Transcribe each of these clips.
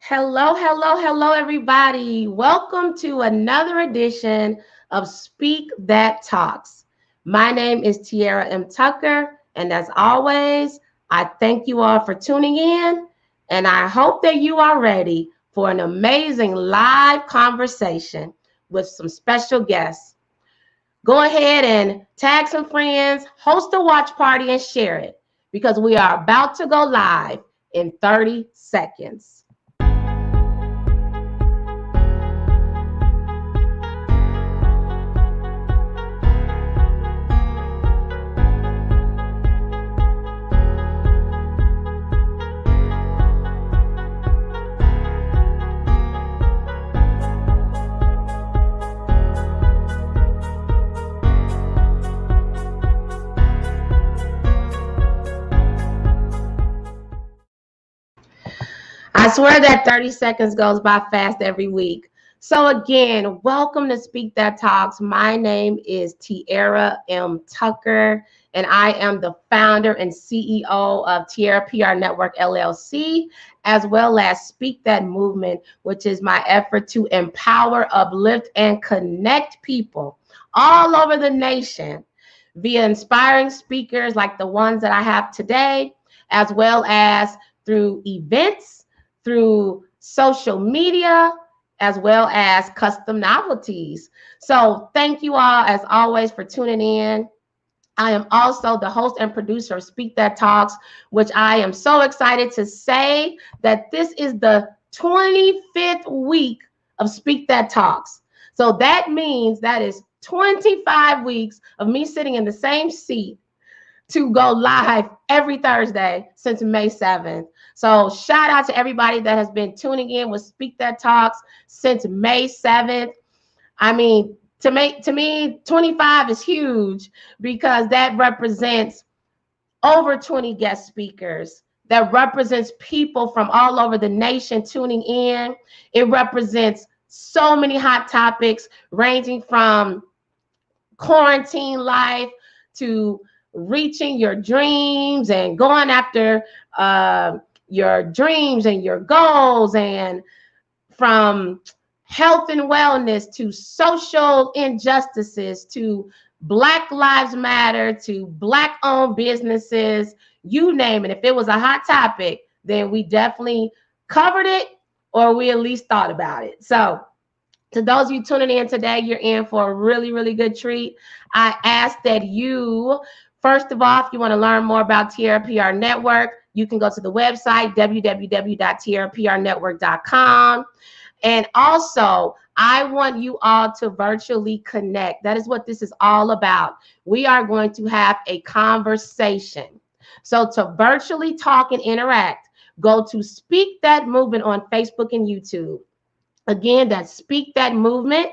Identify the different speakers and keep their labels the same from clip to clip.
Speaker 1: Hello, hello, hello, everybody. Welcome to another edition of Speak That Talks. My name is Tiara M. Tucker, and as always, I thank you all for tuning in, and I hope that you are ready for an amazing live conversation with some special guests. Go ahead and tag some friends, host a watch party, and share it because we are about to go live in 30 seconds. I swear that 30 seconds goes by fast every week. So again, welcome to Speak That Talks. My name is Tiara M. Tucker, and I am the founder and CEO of Tiara PR Network, LLC, as well as Speak That Movement, which is my effort to empower, uplift, and connect people all over the nation via inspiring speakers like the ones that I have today, as well as through events, through social media, as well as custom novelties. So thank you all, as always, for tuning in. I am also the host and producer of Speak That Talks, which I am so excited to say that this is the 25th week of Speak That Talks. So that means that is 25 weeks of me sitting in the same seat to go live every Thursday since May 7th. So shout out to everybody that has been tuning in with Speak That Talks since May 7th. I mean, to me, 25 is huge because that represents over 20 guest speakers. That represents people from all over the nation tuning in. It represents so many hot topics ranging from quarantine life to reaching your dreams and going after your dreams and your goals, and from health and wellness to social injustices to Black Lives Matter to Black-owned businesses, you name it. If it was a hot topic, then we definitely covered it, or we at least thought about it. So to those of you tuning in today, you're in for a really, really good treat. I ask that you, first of all, if you want to learn more about Tiara PR Network, you can go to the website, www.tiaraprnetwork.com. And also, I want you all to virtually connect. That is what this is all about. We are going to have a conversation. So to virtually talk and interact, go to Speak That Movement on Facebook and YouTube. Again, that's Speak That Movement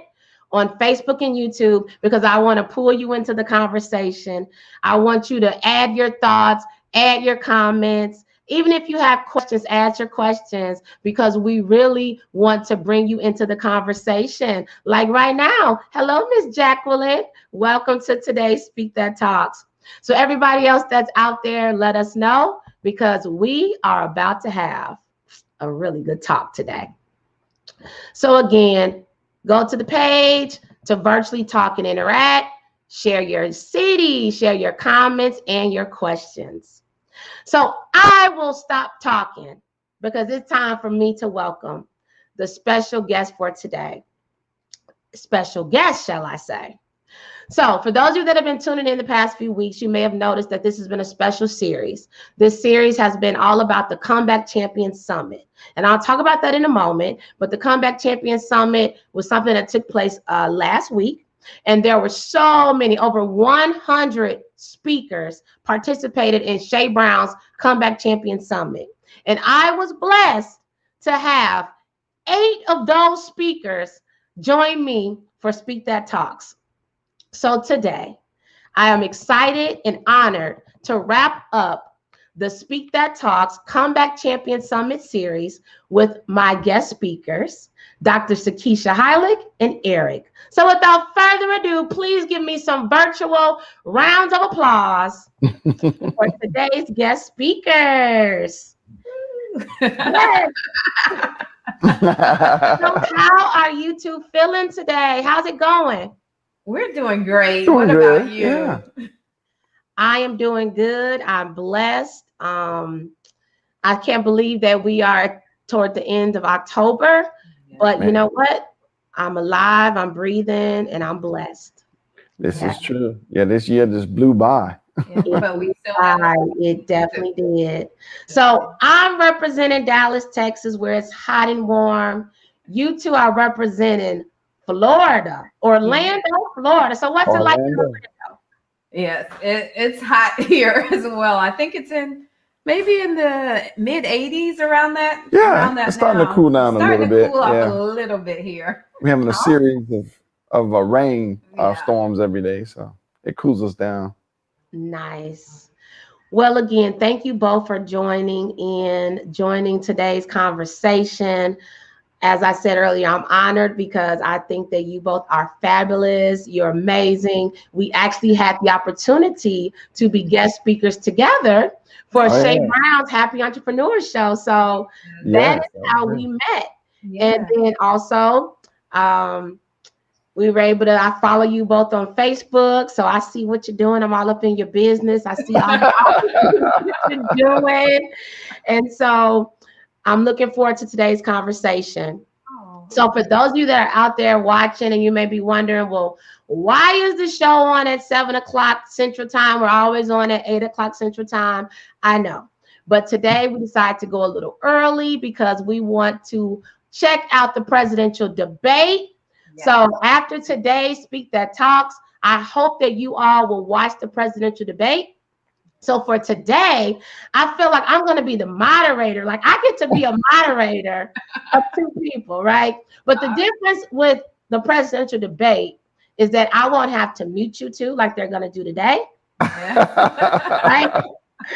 Speaker 1: on Facebook and YouTube, because I want to pull you into the conversation. I want you to add your thoughts, add your comments. Even if you have questions, add your questions, because we really want to bring you into the conversation. Like right now. Hello, Miss Jacqueline. Welcome to today's Speak That Talks. So everybody else that's out there, let us know, because we are about to have a really good talk today. So again, go to the page to virtually talk and interact, share your city, share your comments and your questions. So I will stop talking because it's time for me to welcome the special guest for today. Special guest, shall I say. So for those of you that have been tuning in the past few weeks, you may have noticed that this has been a special series. This series has been all about the Comeback Champions Summit. And I'll talk about that in a moment. But the Comeback Champions Summit was something that took place last week. And there were so many, over 100 speakers participated in Shay Brown's Comeback Champions Summit. And I was blessed to have 8 of those speakers join me for Speak That Talks. So today, I am excited and honored to wrap up the Speak That Talks Comeback Champion Summit series with my guest speakers, Dr. Sakeisha, Hylick, and Eric. So without further ado, please give me some virtual rounds of applause for today's guest speakers. Yes. So how are you two feeling today? How's it going?
Speaker 2: We're doing great.
Speaker 3: Doing
Speaker 2: What
Speaker 3: good.
Speaker 2: about you?
Speaker 3: Yeah.
Speaker 1: I am doing good. I'm blessed. I can't believe that we are toward the end of October, but you
Speaker 3: Man,
Speaker 1: know what? I'm alive, I'm breathing, and I'm blessed.
Speaker 3: this
Speaker 1: Okay.
Speaker 3: is true. Yeah, this year just blew by.
Speaker 2: Yeah,
Speaker 1: It,
Speaker 2: but we still have
Speaker 1: it definitely did. So I'm representing Dallas, Texas, where it's hot and warm. You two are representing Florida, Orlando, Florida. So what's it like in
Speaker 3: Orlando.
Speaker 1: Orlando?
Speaker 2: Yes, it's hot here as well. I think it's maybe in the mid 80s around that.
Speaker 3: Yeah,
Speaker 2: Around that
Speaker 3: it's starting to
Speaker 2: now.
Speaker 3: cool down a
Speaker 2: Starting
Speaker 3: little
Speaker 2: to
Speaker 3: bit.
Speaker 2: cool off a
Speaker 3: Yeah,
Speaker 2: little bit here.
Speaker 3: we're having a series of rain
Speaker 2: Yeah.
Speaker 3: storms every day, so it cools us down.
Speaker 1: Nice. Well, again, thank you both for joining today's conversation. As I said earlier, I'm honored because I think that you both are fabulous. You're amazing. We actually had the opportunity to be guest speakers together for
Speaker 3: Oh,
Speaker 1: Shay
Speaker 3: yeah.
Speaker 1: Brown's Happy Entrepreneur Show. So that
Speaker 3: Yes,
Speaker 1: is how we met.
Speaker 2: Yeah.
Speaker 1: And then also, we were able to, I follow you both on Facebook. So I see what you're doing. I'm all up in your business. I see all what you're doing. And so I'm looking forward to today's conversation.
Speaker 2: Oh.
Speaker 1: So for those of you that are out there watching and you may be wondering, well, why is the show on at 7 o'clock Central Time? We're always on at 8 o'clock Central Time. I know. But today we decided to go a little early because we want to check out the presidential debate.
Speaker 2: Yes.
Speaker 1: So after today's Speak That Talks, I hope that you all will watch the presidential debate. So for today, I feel like I'm going to be the moderator. Like I get to be a moderator of two people, right? But the difference with the presidential debate is that I won't have to mute you two like they're going to do today. Right?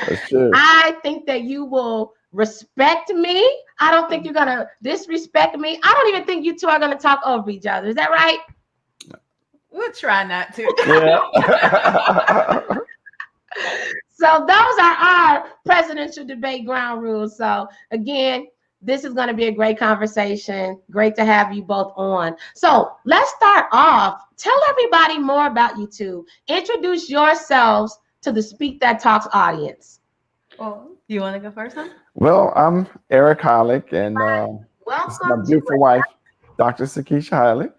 Speaker 3: That's true.
Speaker 1: I think that you will respect me. I don't think you're going to disrespect me. I don't even think you two are going to talk over each other. Is that right?
Speaker 2: We'll try not to.
Speaker 3: Yeah.
Speaker 1: So those are our presidential debate ground rules. So again, this is going to be a great conversation. Great to have you both on. So let's start off. Tell everybody more about you two. Introduce yourselves to the Speak That Talks audience.
Speaker 2: Well, you want to go first, huh?
Speaker 3: Well, I'm Eric Hylick, and this is my
Speaker 1: Welcome
Speaker 3: beautiful wife, Dr. Sakeisha Hylick.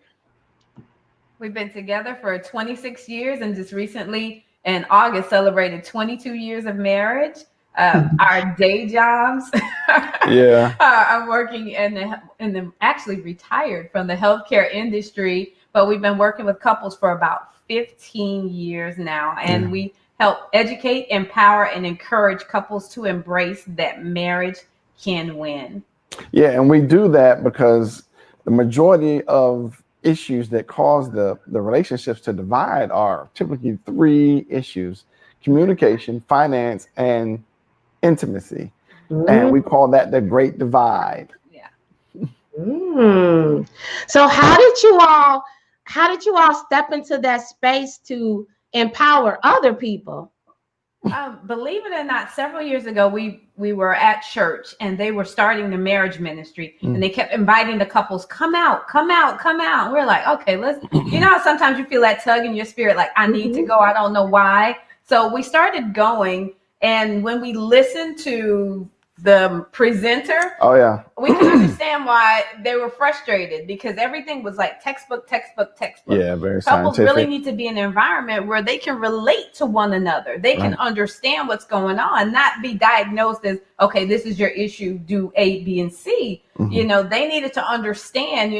Speaker 2: We've been together for 26 years and just recently in August celebrated 22 years of marriage. Our day jobs.
Speaker 3: Yeah.
Speaker 2: I'm working in the actually retired from the healthcare industry, but we've been working with couples for about 15 years now. And we help educate, empower, and encourage couples to embrace that marriage can win.
Speaker 3: Yeah, and we do that because the majority of issues that cause the relationships to divide are typically three issues: communication, finance, and intimacy. And we call that the Great Divide.
Speaker 2: Yeah.
Speaker 1: So how did you all step into that space to empower other people?
Speaker 2: Believe it or not, several years ago, we were at church and they were starting the marriage ministry and they kept inviting the couples, come out. We're like, okay, let's, how sometimes you feel that tug in your spirit, like I need to go. I don't know why. So we started going. And when we listened to the presenter, we can understand why they were frustrated because everything was like textbook.
Speaker 3: Yeah, very
Speaker 2: Couples
Speaker 3: scientific.
Speaker 2: really need to be in an environment where they can relate to one another. They can understand what's going on, not be diagnosed as, okay, this is your issue, do A, B, and C. They needed to understand,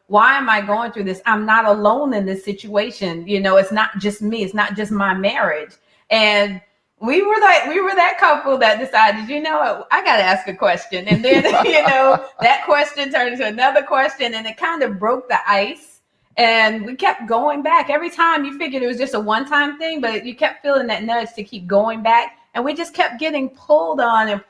Speaker 2: why am I going through this? I'm not alone in this situation. It's not just me. It's not just my marriage. And we were that couple that decided, I got to ask a question. And then, that question turned into another question and it kind of broke the ice. And we kept going back. Every time you figured it was just a one-time thing, but you kept feeling that nudge to keep going back. And we just kept getting pulled on,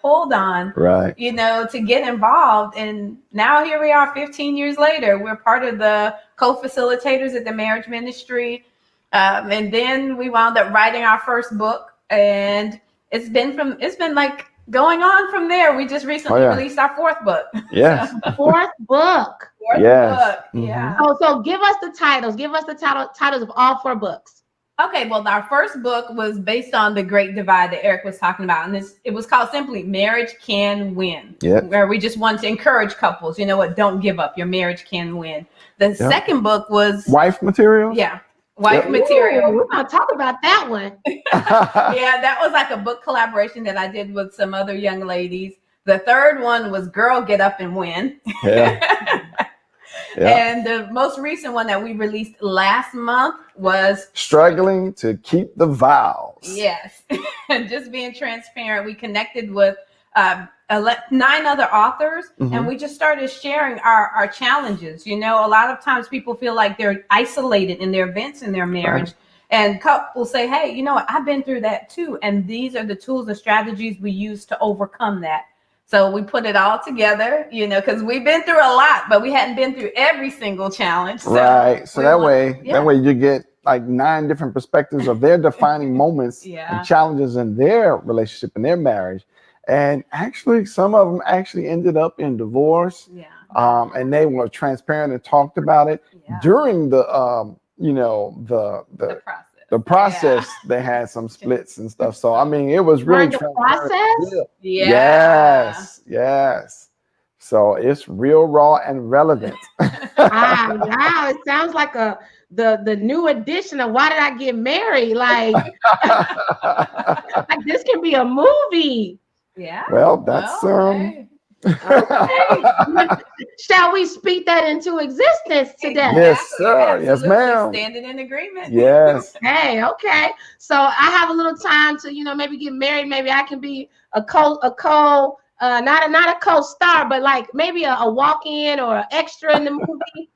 Speaker 3: right?
Speaker 2: To get involved. And now here we are 15 years later. We're part of the co-facilitators at the marriage ministry. And then we wound up writing our first book. And it's been like going on from there, we just recently released our fourth book.
Speaker 3: Yes.
Speaker 1: Fourth book.
Speaker 2: Fourth
Speaker 3: Yes.
Speaker 2: book.
Speaker 3: Mhm.
Speaker 2: Yeah.
Speaker 1: So give us the titles. Give us the titles of all 4 books.
Speaker 2: Okay, well, our first book was based on the Great Divide that Eric was talking about, and it was called simply "Marriage Can Win," where we just wanted to encourage couples. You know what? Don't give up. Your marriage can win. The second book was
Speaker 3: Wife Material.
Speaker 2: Yeah, Wife Material.
Speaker 1: Ooh, we're gonna talk about that one.
Speaker 2: Yeah, that was like a book collaboration that I did with some other young ladies. The third one was "Girl, Get Up and Win."
Speaker 3: Yeah.
Speaker 2: And the most recent one that we released last month was
Speaker 3: Struggling to Keep the Vows.
Speaker 2: Yes. Just being transparent. We connected with 9 other authors, and we just started sharing our challenges. You know, a lot of times people feel like they're isolated in their events in their marriage. And couples say, hey, you know what? I've been through that too. And these are the tools and strategies we use to overcome that. So we put it all together, you know, because we've been through a lot, but we hadn't been through every single challenge. So
Speaker 3: right. So that way you get like 9 different perspectives of their defining moments and challenges in their relationship and their marriage. And actually, some of them actually ended up in divorce.
Speaker 2: Yeah.
Speaker 3: And they were transparent and talked about it during the
Speaker 2: process.
Speaker 3: The process, they had some splits and stuff. So, I mean, it was really
Speaker 1: the process.
Speaker 3: Yes. So it's real, raw, and relevant.
Speaker 1: Wow, it sounds like the new edition of Why Did I Get Married? Like, like this can be a movie.
Speaker 2: Yeah.
Speaker 3: Well, that's
Speaker 1: Okay. Shall we speak that into existence today?
Speaker 3: Yes, sir.
Speaker 2: Absolutely.
Speaker 3: Yes, ma'am.
Speaker 2: Standing in agreement.
Speaker 3: Yes.
Speaker 1: Okay. So I have a little time to, maybe get married. Maybe I can be not a co-star, but like maybe a walk-in or an extra in the movie.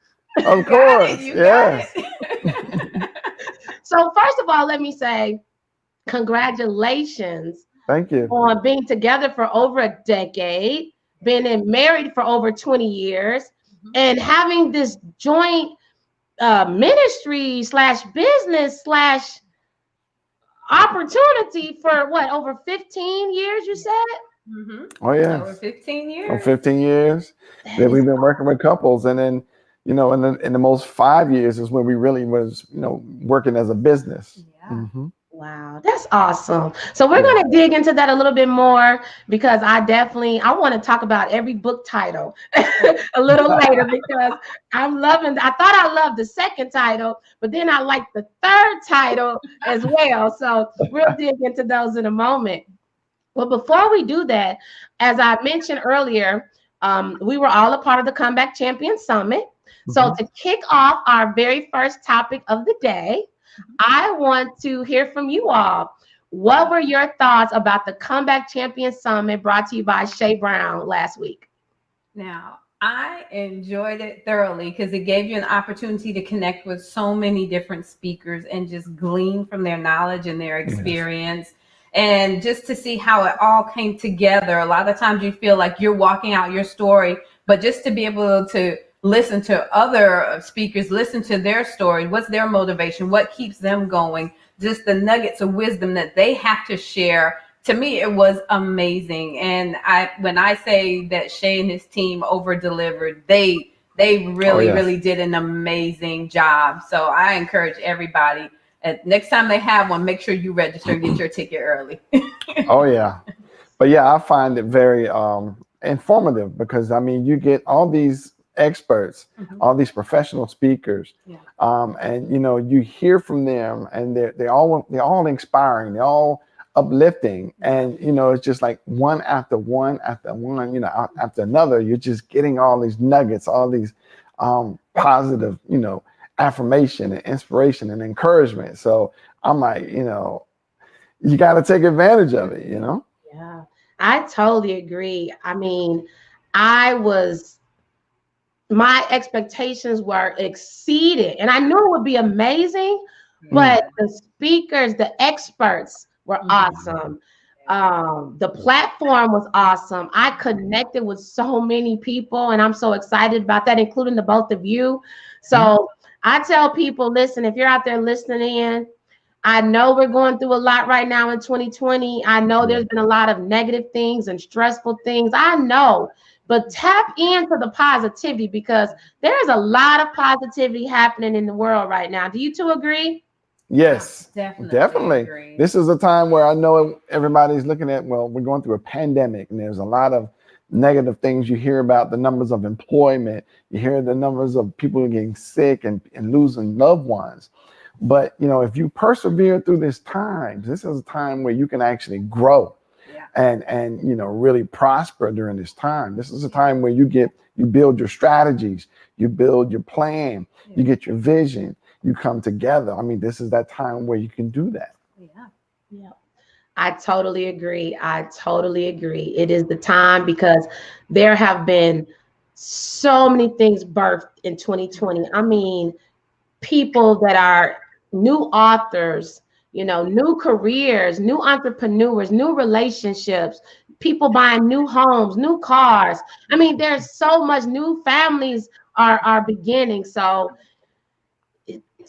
Speaker 3: Of course. Yes.
Speaker 1: So first of all, let me say congratulations.
Speaker 3: Thank you.
Speaker 1: On being together for over a decade, been married for over 20 years, and having this joint ministry / business / opportunity for over 15 years, you said?
Speaker 3: Oh, yeah.
Speaker 2: Over 15 years.
Speaker 3: For 15 years. Then we've been working with couples. And then, in the most 5 years is when we really was, working as a business.
Speaker 2: Yeah.
Speaker 1: Wow, that's awesome. So we're going to dig into that a little bit more because I want to talk about every book title a little later because I thought I loved the second title, but then I liked the third title as well. So we'll dig into those in a moment. Well, before we do that, as I mentioned earlier, we were all a part of the Comeback Champion Summit. So to kick off our very first topic of the day, I want to hear from you all. What were your thoughts about the Comeback Champion Summit brought to you by Shay Brown last week?
Speaker 2: Now, I enjoyed it thoroughly because it gave you an opportunity to connect with so many different speakers and just glean from their knowledge and their experience. And just to see how it all came together. A lot of times you feel like you're walking out your story, but just to be able to listen to other speakers, listen to their story, what's their motivation, what keeps them going, just the nuggets of wisdom that they have to share. To me, it was amazing. And when I say that Shay and his team over-delivered, they really did an amazing job. So I encourage everybody, next time they have one, make sure you register and get your ticket early.
Speaker 3: Oh, yeah. But yeah, I find it very informative because, you get all these experts, all these professional speakers, and you hear from them, and they're all inspiring, they're all uplifting, and it's just like one after one after one, after another. You're just getting all these nuggets, all these positive, affirmation and inspiration and encouragement. So I'm like, you got to take advantage of it.
Speaker 1: Yeah, I totally agree. My expectations were exceeded, and I knew it would be amazing, but the speakers, the experts were awesome. The platform was awesome. I connected with so many people, and I'm so excited about that, including the both of you. So I tell people, listen, if you're out there listening in, I know we're going through a lot right now in 2020. I know there's been a lot of negative things and stressful things. I know, but tap into the positivity because there's a lot of positivity happening in the world right now. Do you two agree?
Speaker 3: Yes,
Speaker 2: Definitely agree.
Speaker 3: This is a time where I know everybody's looking at, well, we're going through a pandemic and there's a lot of negative things. You hear about the numbers of employment. You hear the numbers of people getting sick and losing loved ones. But, if you persevere through this time, this is a time where you can actually grow and really prosper during this time. This is a time where you build your strategies, you build your plan, you get your vision, you come together. I mean, this is that time where you can do that.
Speaker 1: Yeah. I totally agree. It is the time because there have been so many things birthed in 2020. I mean, people that are new authors, new careers, new entrepreneurs, new relationships, people buying new homes, new cars. I mean, there's so much. New families are beginning. So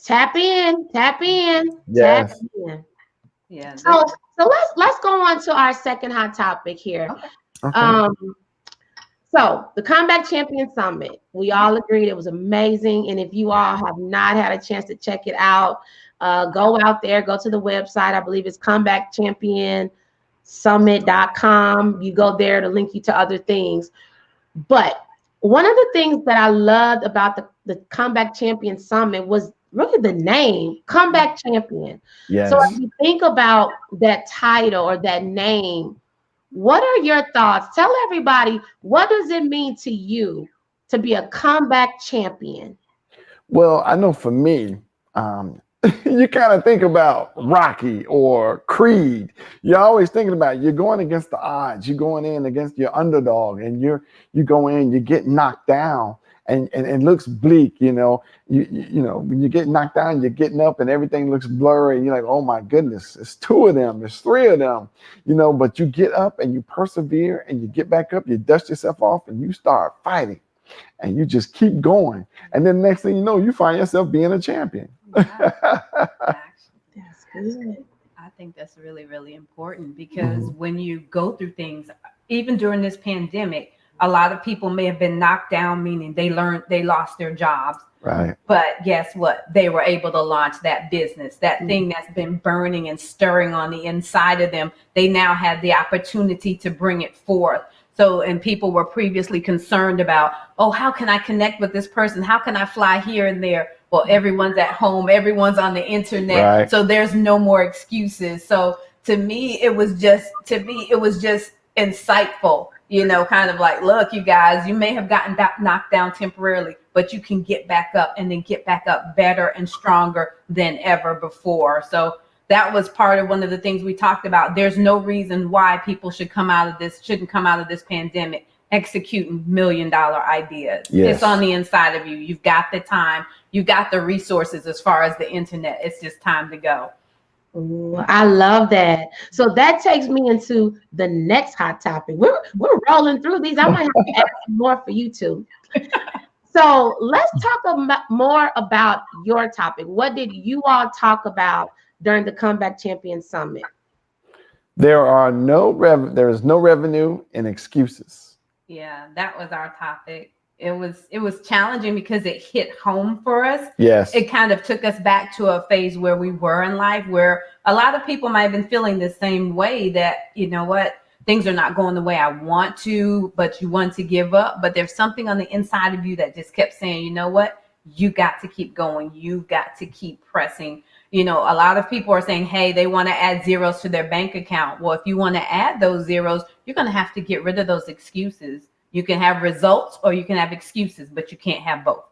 Speaker 1: tap in.
Speaker 3: Yes.
Speaker 2: Yeah.
Speaker 1: So let's go on to our second hot topic here.
Speaker 3: Okay.
Speaker 1: So the Comeback Champion Summit, we all agreed it was amazing. And if you all have not had a chance to check it out, go out there, go to the website. I believe it's comebackchampionsummit.com. You go there to link you to other things. But one of the things that I loved about the Comeback Champion Summit was really the name, Comeback Champion.
Speaker 3: Yes.
Speaker 1: So if you think about that title or that name, what are your thoughts? Tell everybody, what does it mean to you to be a comeback champion?
Speaker 3: Well, I know for me, you kind of think about Rocky or Creed. You're always thinking about you're going against the odds. You're going in against your underdog, and you go in, you get knocked down, and it looks bleak. When you get knocked down, you're getting up, and everything looks blurry. And you're like, oh my goodness, it's two of them, there's three of them. But you get up and you persevere, and you get back up, you dust yourself off, and you start fighting, and you just keep going. And then next thing you know, you find yourself being a champion.
Speaker 1: That's good.
Speaker 2: I think that's really, really important because when you go through things, even during this pandemic, a lot of people may have been knocked down, meaning they lost their jobs.
Speaker 3: Right.
Speaker 2: But guess what? They were able to launch that business, that thing that's been burning and stirring on the inside of them. They now have the opportunity to bring it forth. So, and people were previously concerned about, oh, how can I connect with this person? How can I fly here and there? Well, everyone's at home, everyone's on the internet.
Speaker 3: Right.
Speaker 2: So there's no more excuses. So to me, it was just insightful, kind of like, look, you guys, you may have gotten knocked down temporarily, but you can get back up and then get back up better and stronger than ever before. So that was part of one of the things we talked about. There's no reason why people shouldn't come out of this pandemic executing $1 million ideas.
Speaker 3: Yes.
Speaker 2: It's on the inside of you. You've got the time, you've got the resources as far as the internet. It's just time to go.
Speaker 1: Ooh, I love that. So that takes me into the next hot topic. We're rolling through these. I might have to ask more for you two. So let's talk more about your topic. What did you all talk about during the Comeback Champion Summit?
Speaker 3: There is no revenue and excuses.
Speaker 2: Yeah, that was our topic. It was challenging because it hit home for us.
Speaker 3: Yes.
Speaker 2: It kind of took us back to a phase where we were in life, where a lot of people might have been feeling the same way, that, you know what, things are not going the way I want to, but you want to give up. But there's something on the inside of you that just kept saying, you know what, you got to keep going. You got to keep pressing. A lot of people are saying, hey, they want to add zeros to their bank account. Well, if you want to add those zeros, you're going to have to get rid of those excuses. You can have results or you can have excuses, but you can't have both.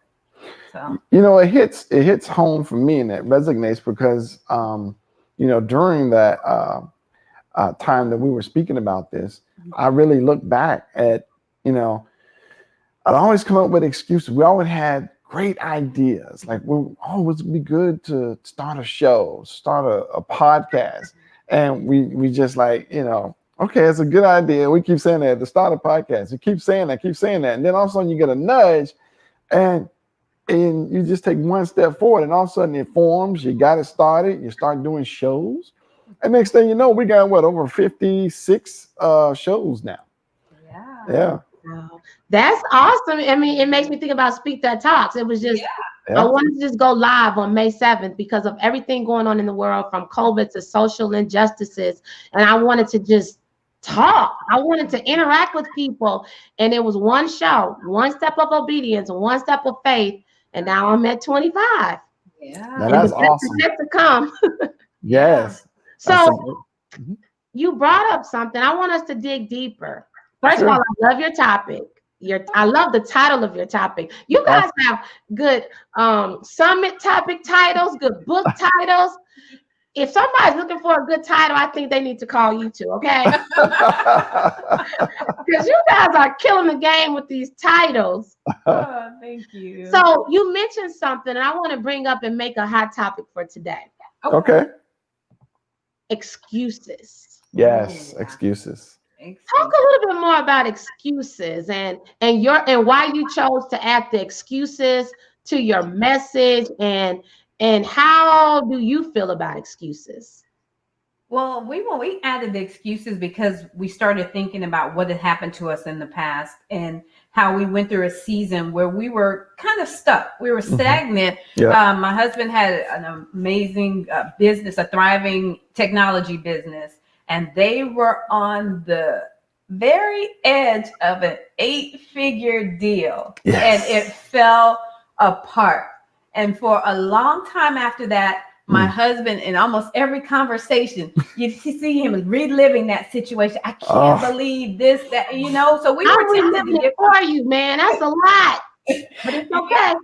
Speaker 2: So,
Speaker 3: it hits home for me, and it resonates because, during that time that we were speaking about this, I really look back at, I'd always come up with excuses. We always had great ideas. Like, would be good to start a show, start a podcast. And we just okay, it's a good idea. We keep saying that to start a podcast. You keep saying that. And then all of a sudden you get a nudge and and you just take one step forward, and all of a sudden it forms. You got it started. You start doing shows, and next thing you know, we got over 56 shows now. Yeah.
Speaker 1: Wow. That's awesome. I mean, it makes me think about Speak That Talks. It was just, I wanted to just go live on May 7th because of everything going on in the world, from COVID to social injustices. And I wanted to just talk. I wanted to interact with people. And it was one show, one step of obedience, one step of faith. And now I'm at 25.
Speaker 2: Yeah.
Speaker 3: Now that's awesome.
Speaker 1: Yet to come.
Speaker 3: Yes.
Speaker 1: So you brought up something. I want us to dig deeper. First of all, I love your topic. I love the title of your topic. You guys have good summit topic titles, good book titles. If somebody's looking for a good title, I think they need to call you two, okay? Because you guys are killing the game with these titles.
Speaker 2: Oh, thank you.
Speaker 1: So you mentioned something, and I want to bring up and make a hot topic for today.
Speaker 3: Okay.
Speaker 1: Excuses.
Speaker 3: Yes, excuses.
Speaker 1: Talk a little bit more about excuses and why you chose to add the excuses to your message, and how do you feel about excuses?
Speaker 2: Well, we added the excuses because we started thinking about what had happened to us in the past and how we went through a season where we were kind of stuck. We were stagnant. My husband had an amazing business, a thriving technology business. And they were on the very edge of an 8-figure deal. Yes. And it fell apart. And for a long time after that, my husband, in almost every conversation, you see him reliving that situation. I can't believe this, that, so we were
Speaker 1: reliving it for you, man. That's a lot. But it's okay.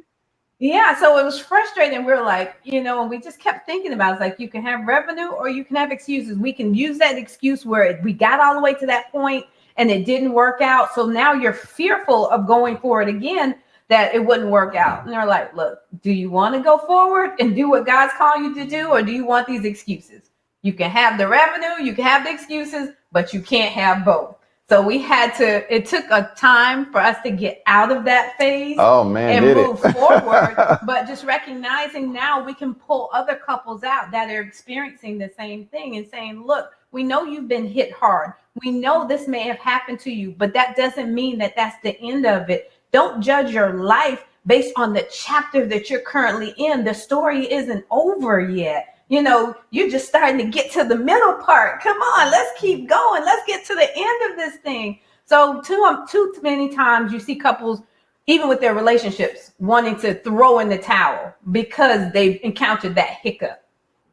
Speaker 2: Yeah, so it was frustrating. We were like, and we just kept thinking about it. It's like, you can have revenue or you can have excuses. We can use that excuse where we got all the way to that point and it didn't work out. So now you're fearful of going for it again, that it wouldn't work out. And they're like, look, do you want to go forward and do what God's calling you to do? Or do you want these excuses? You can have the revenue, you can have the excuses, but you can't have both. So it took a time for us to get out of that phase and move forward. But just recognizing now we can pull other couples out that are experiencing the same thing and saying, look, we know you've been hit hard. We know this may have happened to you, but that doesn't mean that that's the end of it. Don't judge your life based on the chapter that you're currently in. The story isn't over yet. You're just starting to get to the middle part. Come on, let's keep going. Let's get to the end of this thing. So too many times you see couples, even with their relationships, wanting to throw in the towel because they've encountered that hiccup.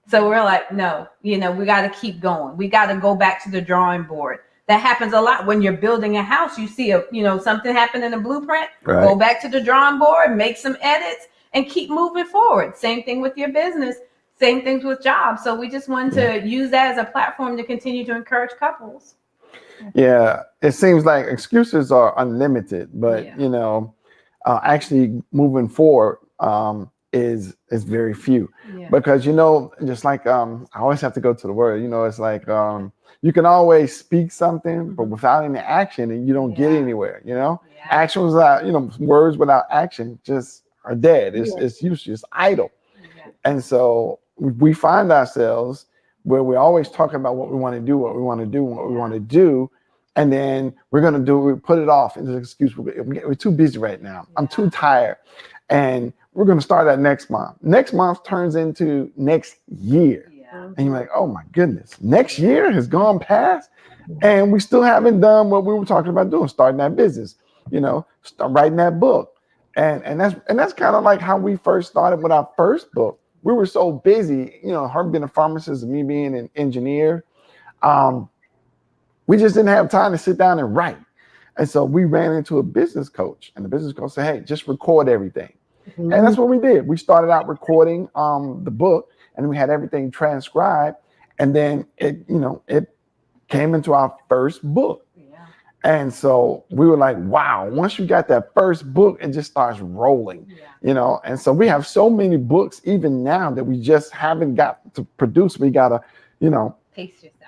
Speaker 2: So we're like, no, we got to keep going. We got to go back to the drawing board. That happens a lot when you're building a house. You see something happen in a blueprint, go back to the drawing board, make some edits, and keep moving forward. Same thing with your business. Same things with jobs. So we just wanted to use that as a platform to continue to encourage couples.
Speaker 3: Yeah, it seems like excuses are unlimited, but actually moving forward is very few. Because just like I always have to go to the word. It's like you can always speak something, but without any action, and you don't get anywhere. Action without words without action just are dead. It's useless, idle. And so we find ourselves where we're always talking about what we want to do, and then we put it off as an excuse. We're too busy right now. I'm too tired. And we're going to start that next month. Next month turns into next year. And you're like, oh my goodness, next year has gone past and we still haven't done what we were talking about doing, starting that business, start writing that book. And that's kind of like how we first started with our first book. We were so busy, her being a pharmacist and me being an engineer. We just didn't have time to sit down and write. And so we ran into a business coach, and the business coach said, hey, just record everything. And that's what we did. We started out recording the book, and we had everything transcribed. And then it came into our first book. And so we were like, wow, once you got that first book, it just starts rolling, And so we have so many books even now that we just haven't got to produce. We got to,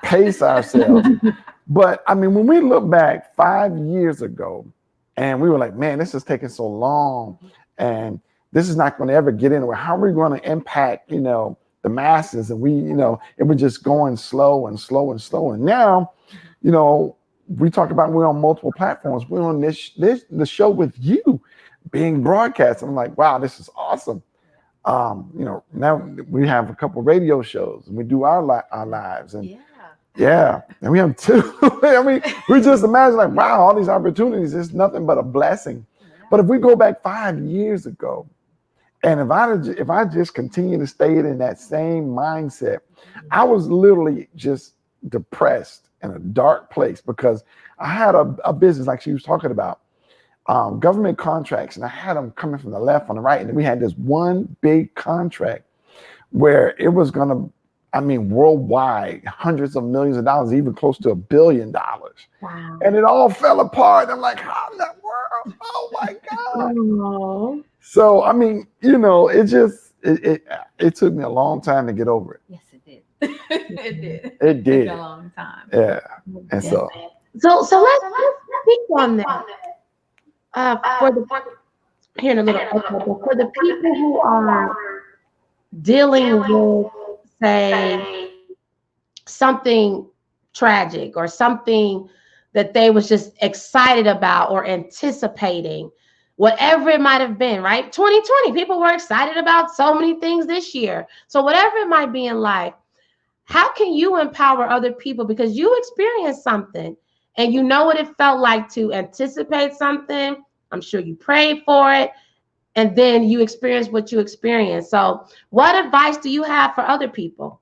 Speaker 3: pace ourselves. But I mean, when we look back 5 years ago and we were like, man, this is taking so long and this is not going to ever get anywhere. How are we going to impact, the masses? And it was just going slow and slow and slow. And now, we talk about we're on multiple platforms. We're on the show with you being broadcast. I'm like, wow, this is awesome. Now we have a couple radio shows and we do our lives, and and we have 2. I mean, we just imagine like, wow, all these opportunities. It's nothing but a blessing. But if we go back 5 years ago, and if I just continue to stay in that same mindset, I was literally just depressed in a dark place because I had a business like she was talking about, government contracts, and I had them coming from the left on the right, and we had this one big contract where it was going to, worldwide, hundreds of millions of dollars, even close to $1 billion.
Speaker 1: Wow.
Speaker 3: And it all fell apart. I'm like, how in that world? Oh my God.
Speaker 1: Oh.
Speaker 3: So, it took me a long time to get over it.
Speaker 2: Yes, it did. It did.
Speaker 3: It did.
Speaker 2: It took a long time.
Speaker 3: Yeah. And so
Speaker 1: let's speak on that. For the people who are dealing with, say, something tragic or something that they was just excited about or anticipating, whatever it might have been, right? 2020, people were excited about so many things this year. So whatever it might be in life, how can you empower other people? Because you experienced something and you know what it felt like to anticipate something. I'm sure you prayed for it, and then you experienced what you experienced. So what advice do you have for other people?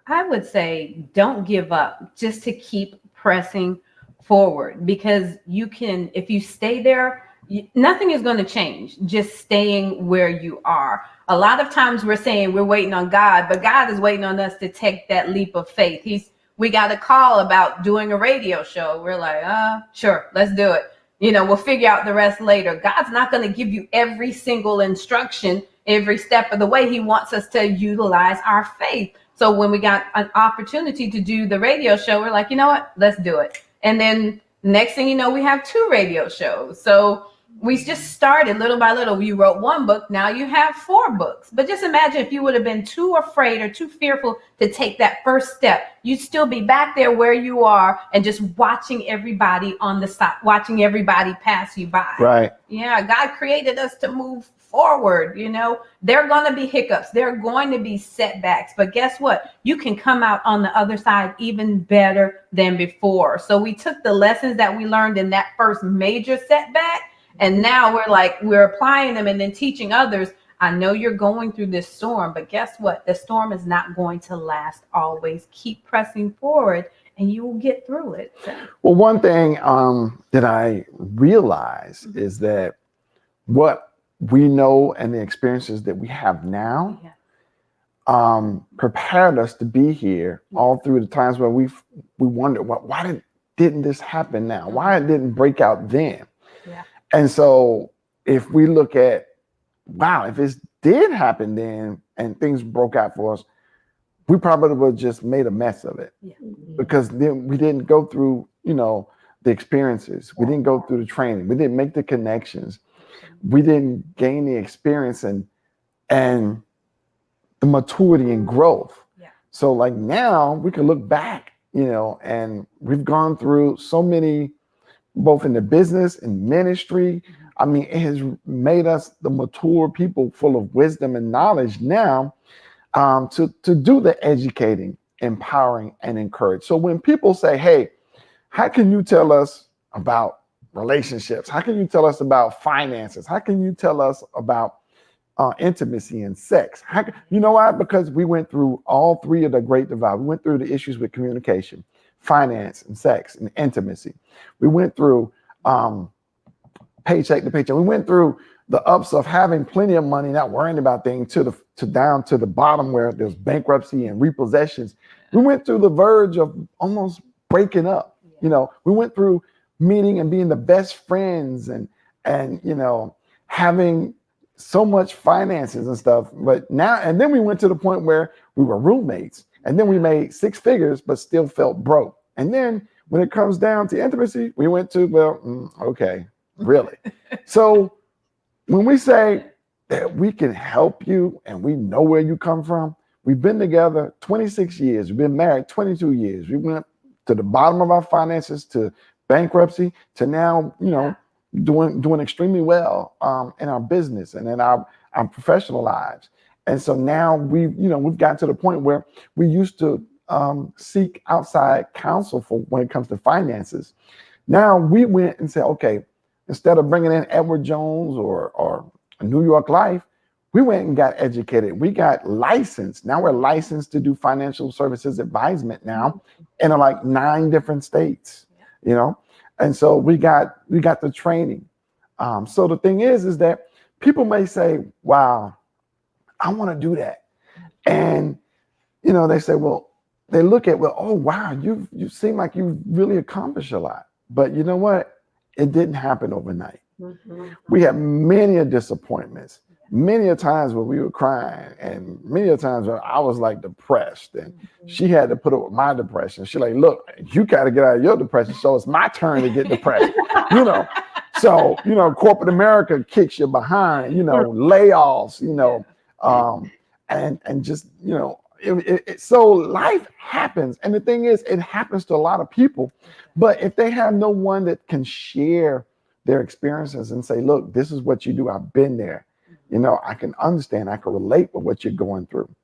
Speaker 2: I would say don't give up, just to keep pressing forward, because you can, if you stay there, nothing is going to change just staying where you are. A lot of times we're saying we're waiting on God, but God is waiting on us to take that leap of faith. We got a call about doing a radio show. We're like, sure, let's do it. We'll figure out the rest later. God's not going to give you every single instruction every step of the way. He wants us to utilize our faith. So when we got an opportunity to do the radio show, we're like, you know what, let's do it. And then next thing you know, we have 2 radio shows. So we just started little by little. You wrote 1 book, now you have 4 books. But just imagine if you would have been too afraid or too fearful to take that first step, you'd still be back there where you are and just watching everybody on the side, watching everybody pass you by.
Speaker 3: Right.
Speaker 2: Yeah, God created us to move forward. There are going to be hiccups, there are going to be setbacks, but guess what? You can come out on the other side even better than before. So we took the lessons that we learned in that first major setback, and now we're applying them and then teaching others. I know you're going through this storm, but guess what? The storm is not going to last always. Keep pressing forward and you will get through it.
Speaker 3: Well, one thing that I realize is that what we know and the experiences that we have now prepared us to be here all through the times where we wondered, why didn't this happen now? Why it didn't break out then?
Speaker 2: Yeah.
Speaker 3: And so if we look at, wow, if this did happen then and things broke out for us, we probably would have just made a mess of it.
Speaker 2: Yeah.
Speaker 3: Because then we didn't go through, the experiences. We didn't go through the training. We didn't make the connections. We didn't gain the experience and the maturity and growth. Yeah. So like now we can look back, and we've gone through so many, both in the business and ministry. It has made us the mature people full of wisdom and knowledge now to do the educating, empowering, and encourage. So when people say, hey, how can you tell us about relationships? How can you tell us about finances? How can you tell us about intimacy and sex? You know why? Because we went through all 3 of the great divide. We went through the issues with communication, finance, and sex, and intimacy. We went through paycheck to paycheck. We went through the ups of having plenty of money, not worrying about things, to down to the bottom where there's bankruptcy and repossessions. We went through the verge of almost breaking up. We went through meeting and being the best friends and having so much finances and stuff. But now, and then we went to the point where we were roommates, and then we made 6 figures, but still felt broke. And then when it comes down to intimacy, we went to, okay, really? So when we say that we can help you and we know where you come from, we've been together 26 years. We've been married 22 years. We went to the bottom of our finances, to bankruptcy, to now, doing extremely well in our business and in our professional lives. And so now we've gotten to the point where we used to seek outside counsel for when it comes to finances. Now we went and said, okay, instead of bringing in Edward Jones or New York Life, we went and got educated. We got licensed. Now we're licensed to do financial services advisement now in like 9 different states, And so we got the training. So the thing is that people may say, wow, I want to do that. And, they say, well, they look at, oh, wow, you seem like you really accomplished a lot. But you know what? It didn't happen overnight. Mm-hmm. We had many disappointments. Many a times where we were crying, and many a times where I was like depressed, and she had to put up with my depression. She's like, look, you got to get out of your depression, so it's my turn to get depressed, So, corporate America kicks you behind, layoffs, and just, so life happens. And the thing is, it happens to a lot of people, but if they have no one that can share their experiences and say, look, this is what you do. I've been there. I can understand. I can relate with what you're going through.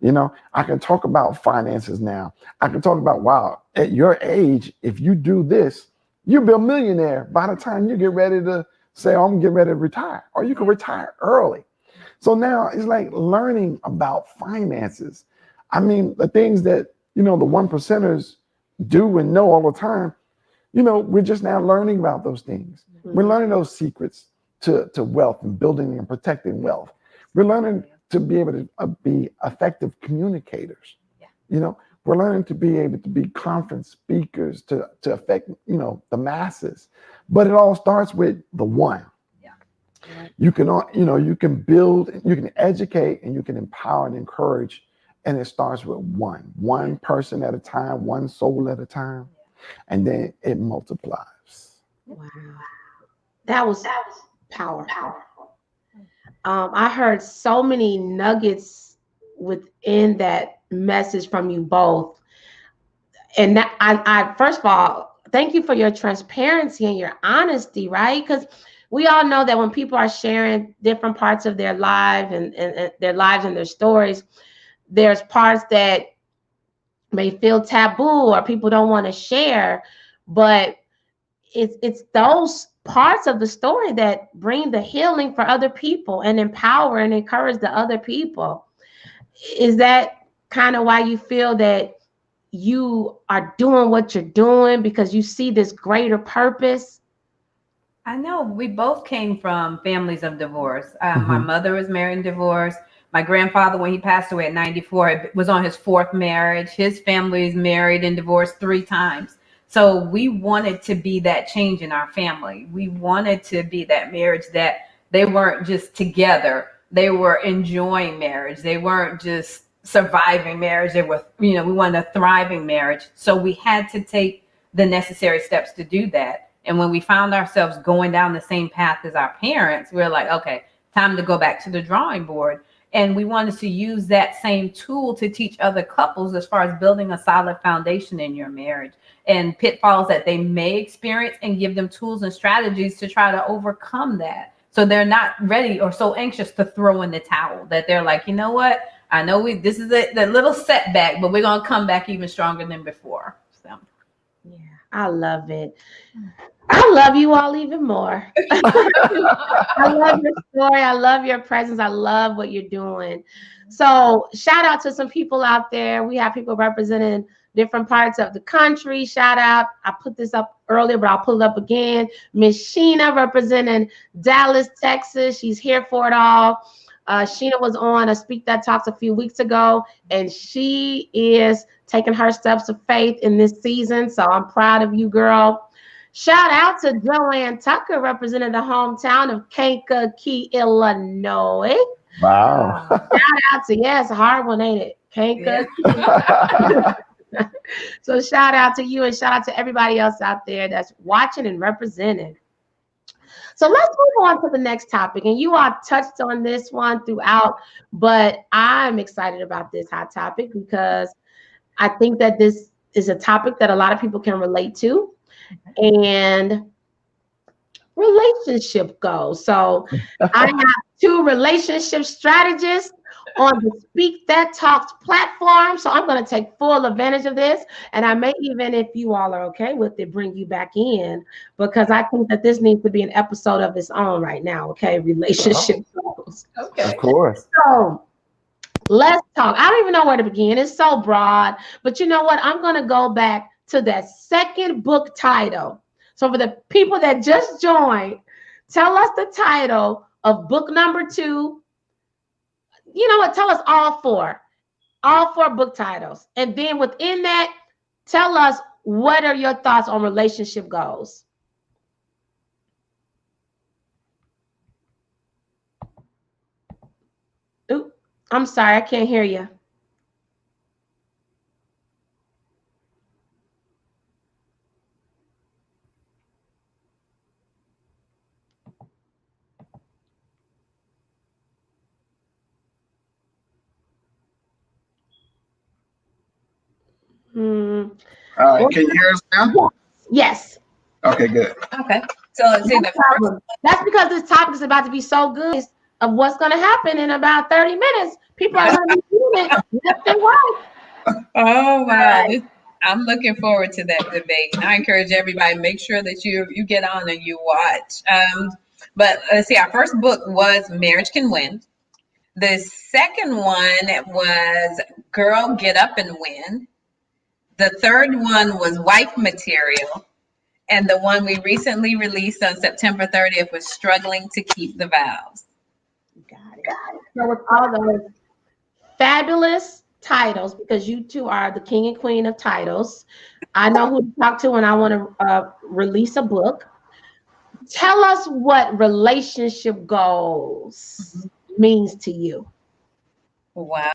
Speaker 3: I can talk about finances now. I can talk about, wow, at your age, if you do this, you'll be a millionaire by the time you get ready to say, oh, I'm getting ready to retire, or you can retire early. So now it's like learning about finances. I mean, the things that, the 1%ers do and know all the time, we're just now learning about those things. Mm-hmm. We're learning those secrets to wealth and building and protecting wealth. We're learning to be able to be effective communicators. Yeah. We're learning to be able to be conference speakers to affect, the masses. But it all starts with the one. Yeah. You can, you can build, you can educate, and you can empower and encourage. And it starts with one person at a time, one soul at a time. And then it multiplies.
Speaker 1: Wow. That was powerful. I heard so many nuggets within that message from you both. And that I first of all, thank you for your transparency and your honesty, right? Because we all know that when people are sharing different parts of their life and their lives and their stories, there's parts that may feel taboo or people don't want to share, but it's those parts of the story that bring the healing for other people and empower and encourage the other people. Is that kind of why you feel that you are doing what you're doing, because you see this greater purpose?
Speaker 2: I know we both came from families of divorce. My mother was married and divorced. My grandfather, when he passed away at 94, was on his 4th marriage. His family is married and divorced 3 times. So we wanted to be that change in our family. We wanted to be that marriage that they weren't just together. They were enjoying marriage. They weren't just surviving marriage. They were, we wanted a thriving marriage. So we had to take the necessary steps to do that. And when we found ourselves going down the same path as our parents, we were like, okay, time to go back to the drawing board. And we wanted to use that same tool to teach other couples as far as building a solid foundation in your marriage and pitfalls that they may experience, and give them tools and strategies to try to overcome that. So they're not ready or so anxious to throw in the towel, that they're like, you know what? I know this is the little setback, but we're going to come back even stronger than before. So,
Speaker 1: yeah, I love it. I love you all even more. I love your story. I love your presence. I love what you're doing. So shout out to some people out there. We have people representing different parts of the country. Shout out. I put this up earlier, but I'll pull it up again. Miss Sheena representing Dallas, Texas. She's here for it all. Sheena was on a Speak That Talks a few weeks ago, and she is taking her steps of faith in this season. So I'm proud of you, girl. Shout out to Joanne Tucker, representing the hometown of Kankakee, Illinois.
Speaker 3: Wow.
Speaker 1: Shout out to, yes, a hard one, ain't it? Kankakee. Yeah. So shout out to you, and shout out to everybody else out there that's watching and representing. So let's move on to the next topic. And you all touched on this one throughout, but I'm excited about this hot topic because I think that this is a topic that a lot of people can relate to. And relationship goals. So I have two relationship strategists on the Speak That Talks platform. So I'm going to take full advantage of this. And I may even, if you all are okay with it, bring you back in because I think that this needs to be an episode of its own right now. Okay. Relationship goals.
Speaker 2: Okay.
Speaker 3: Of course.
Speaker 1: So let's talk. I don't even know where to begin. It's so broad. But you know what? I'm going to go back to that second book title. So for the people that just joined, tell us the title of book number 2. You know what? Tell us all four book titles. And then within that, tell us what are your thoughts on relationship goals? Ooh, I'm sorry, I can't hear you.
Speaker 4: All right, can you hear us now?
Speaker 1: Yes.
Speaker 4: Okay, good.
Speaker 2: Okay. So let's see.
Speaker 1: That's because this topic is about to be so good of what's going to happen in about 30 minutes. People are going to be doing it left and right.
Speaker 2: Oh, wow. I'm looking forward to that debate. And I encourage everybody, make sure that you get on and you watch. But let's see, our first book was Marriage Can Win. The second one was Girl, Get Up and Win. The third one was Wife Material. And the one we recently released on September 30th was Struggling to Keep the Vows.
Speaker 1: Got it. So with all those fabulous titles, because you two are the king and queen of titles, I know who to talk to when I want to release a book. Tell us what relationship goals means to you.
Speaker 2: Wow.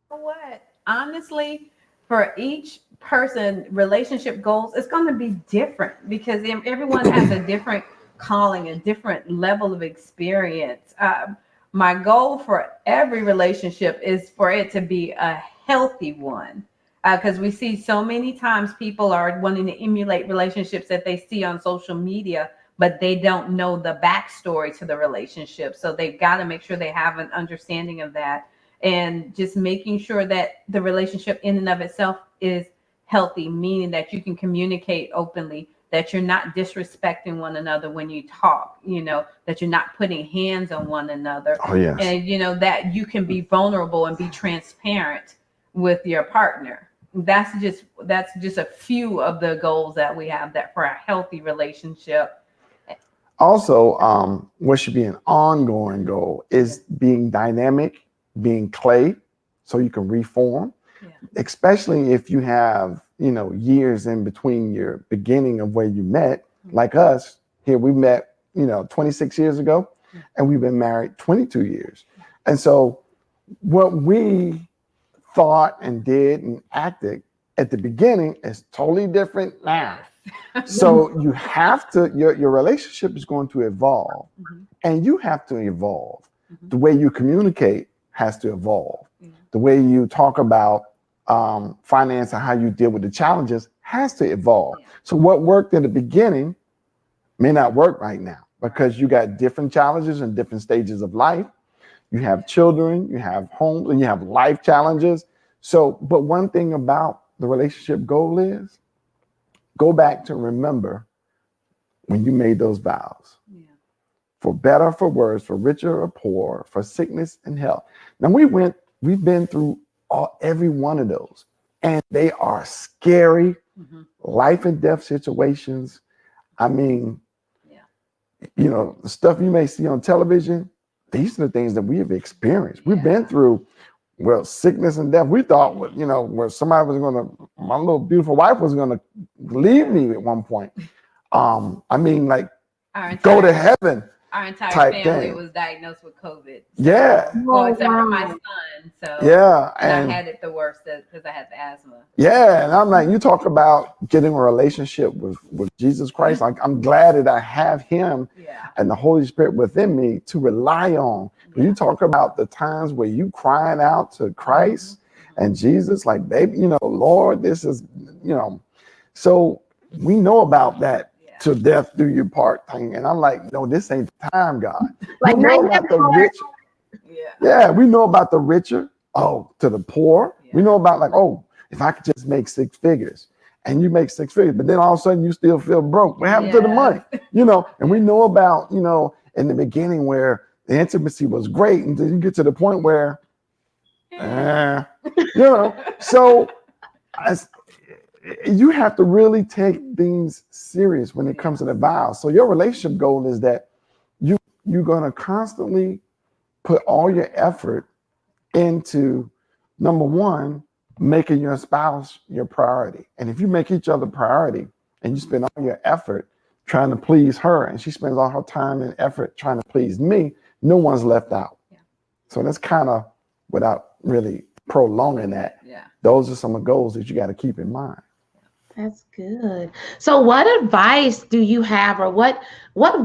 Speaker 2: What? Honestly, for each person, relationship goals, it's going to be different because everyone has a different calling, a different level of experience. My goal for every relationship is for it to be a healthy one. Because we see so many times people are wanting to emulate relationships that they see on social media, but they don't know the backstory to the relationship. So they've got to make sure they have an understanding of that. And just making sure that the relationship in and of itself is healthy, meaning that you can communicate openly, that you're not disrespecting one another when you talk, that you're not putting hands on one another.
Speaker 3: Oh, yes.
Speaker 2: And, that you can be vulnerable and be transparent with your partner. That's just a few of the goals that we have that for a healthy relationship.
Speaker 3: Also, what should be an ongoing goal is being dynamic, being clay, so you can reform, especially if you have, years in between your beginning of where you met, like us here, we met, 26 years ago, and we've been married 22 years. And so what we thought and did and acted at the beginning is totally different now. So you have to, your relationship is going to evolve, and you have to evolve. The way you communicate has to evolve. The way you talk about finance and how you deal with the challenges has to evolve. So what worked in the beginning may not work right now because you got different challenges and different stages of life. You have children, you have homes, and you have life challenges. So, but one thing about the relationship goal is go back to remember when you made those vows. For better, for worse, for richer or poor, for sickness and health. Now we've been through every one of those, and they are scary, life and death situations. I mean, the stuff you may see on television, these are the things that we have experienced. We've been through, sickness and death. We thought, where somebody was my little beautiful wife was going to leave me at one point. Go to heaven.
Speaker 2: Our entire
Speaker 3: type
Speaker 2: family
Speaker 3: thing.
Speaker 2: was diagnosed with COVID. So,
Speaker 3: Yeah.
Speaker 2: well, except for my son. So
Speaker 3: Yeah.
Speaker 2: and I had it the worst because I had the asthma.
Speaker 3: Yeah, and I'm like, you talk about getting a relationship with Jesus Christ. Like, I'm glad that I have him and the Holy Spirit within me to rely on. When you talk about the times where you crying out to Christ and Jesus, like, baby, Lord, this is, so we know about that till death do you part thing. And I'm like, no, this ain't the time, God.
Speaker 1: Like,
Speaker 3: we know about the rich. Yeah, we know about the richer. Oh, to the poor. We know about like, oh, if I could just make 6 figures, and you make 6 figures, but then all of a sudden you still feel broke. What happened to the money? And we know about, in the beginning where the intimacy was great, and then you get to the point where, so you have to really take things serious when it comes to the vows. So your relationship goal is that you're going to constantly put all your effort into, number one, making your spouse your priority. And if you make each other priority and you spend all your effort trying to please her, and she spends all her time and effort trying to please me, no one's left out. So that's kind of, without really prolonging that, those are some of the goals that you got to keep in mind.
Speaker 1: That's good. So what advice do you have, or what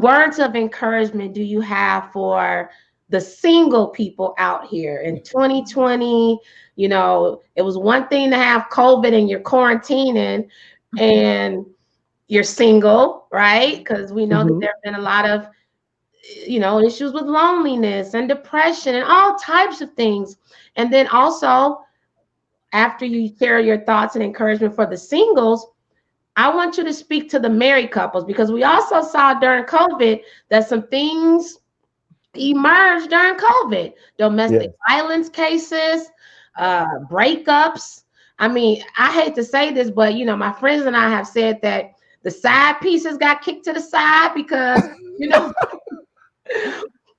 Speaker 1: words of encouragement do you have for the single people out here in 2020? It was one thing to have COVID and you're quarantining and you're single, right? Because we know that there have been a lot of, issues with loneliness and depression and all types of things. And then also, after you share your thoughts and encouragement for the singles, I want you to speak to the married couples, because we also saw during COVID that some things emerged during COVID. Domestic violence cases, breakups. I mean, I hate to say this, but my friends and I have said that the side pieces got kicked to the side because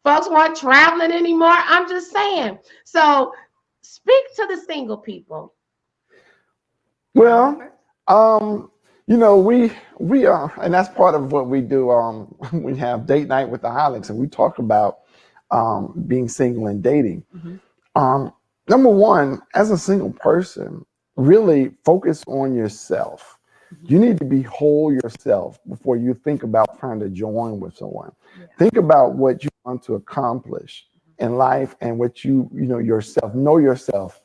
Speaker 1: folks weren't traveling anymore. I'm just saying. So speak to the single people.
Speaker 3: Well, we are, and that's part of what we do. We have date night with the Hylicks, and we talk about being single and dating. Number one, as a single person, really focus on yourself. You need to be whole yourself before you think about trying to join with someone. Think about what you want to accomplish in life and what yourself, know yourself.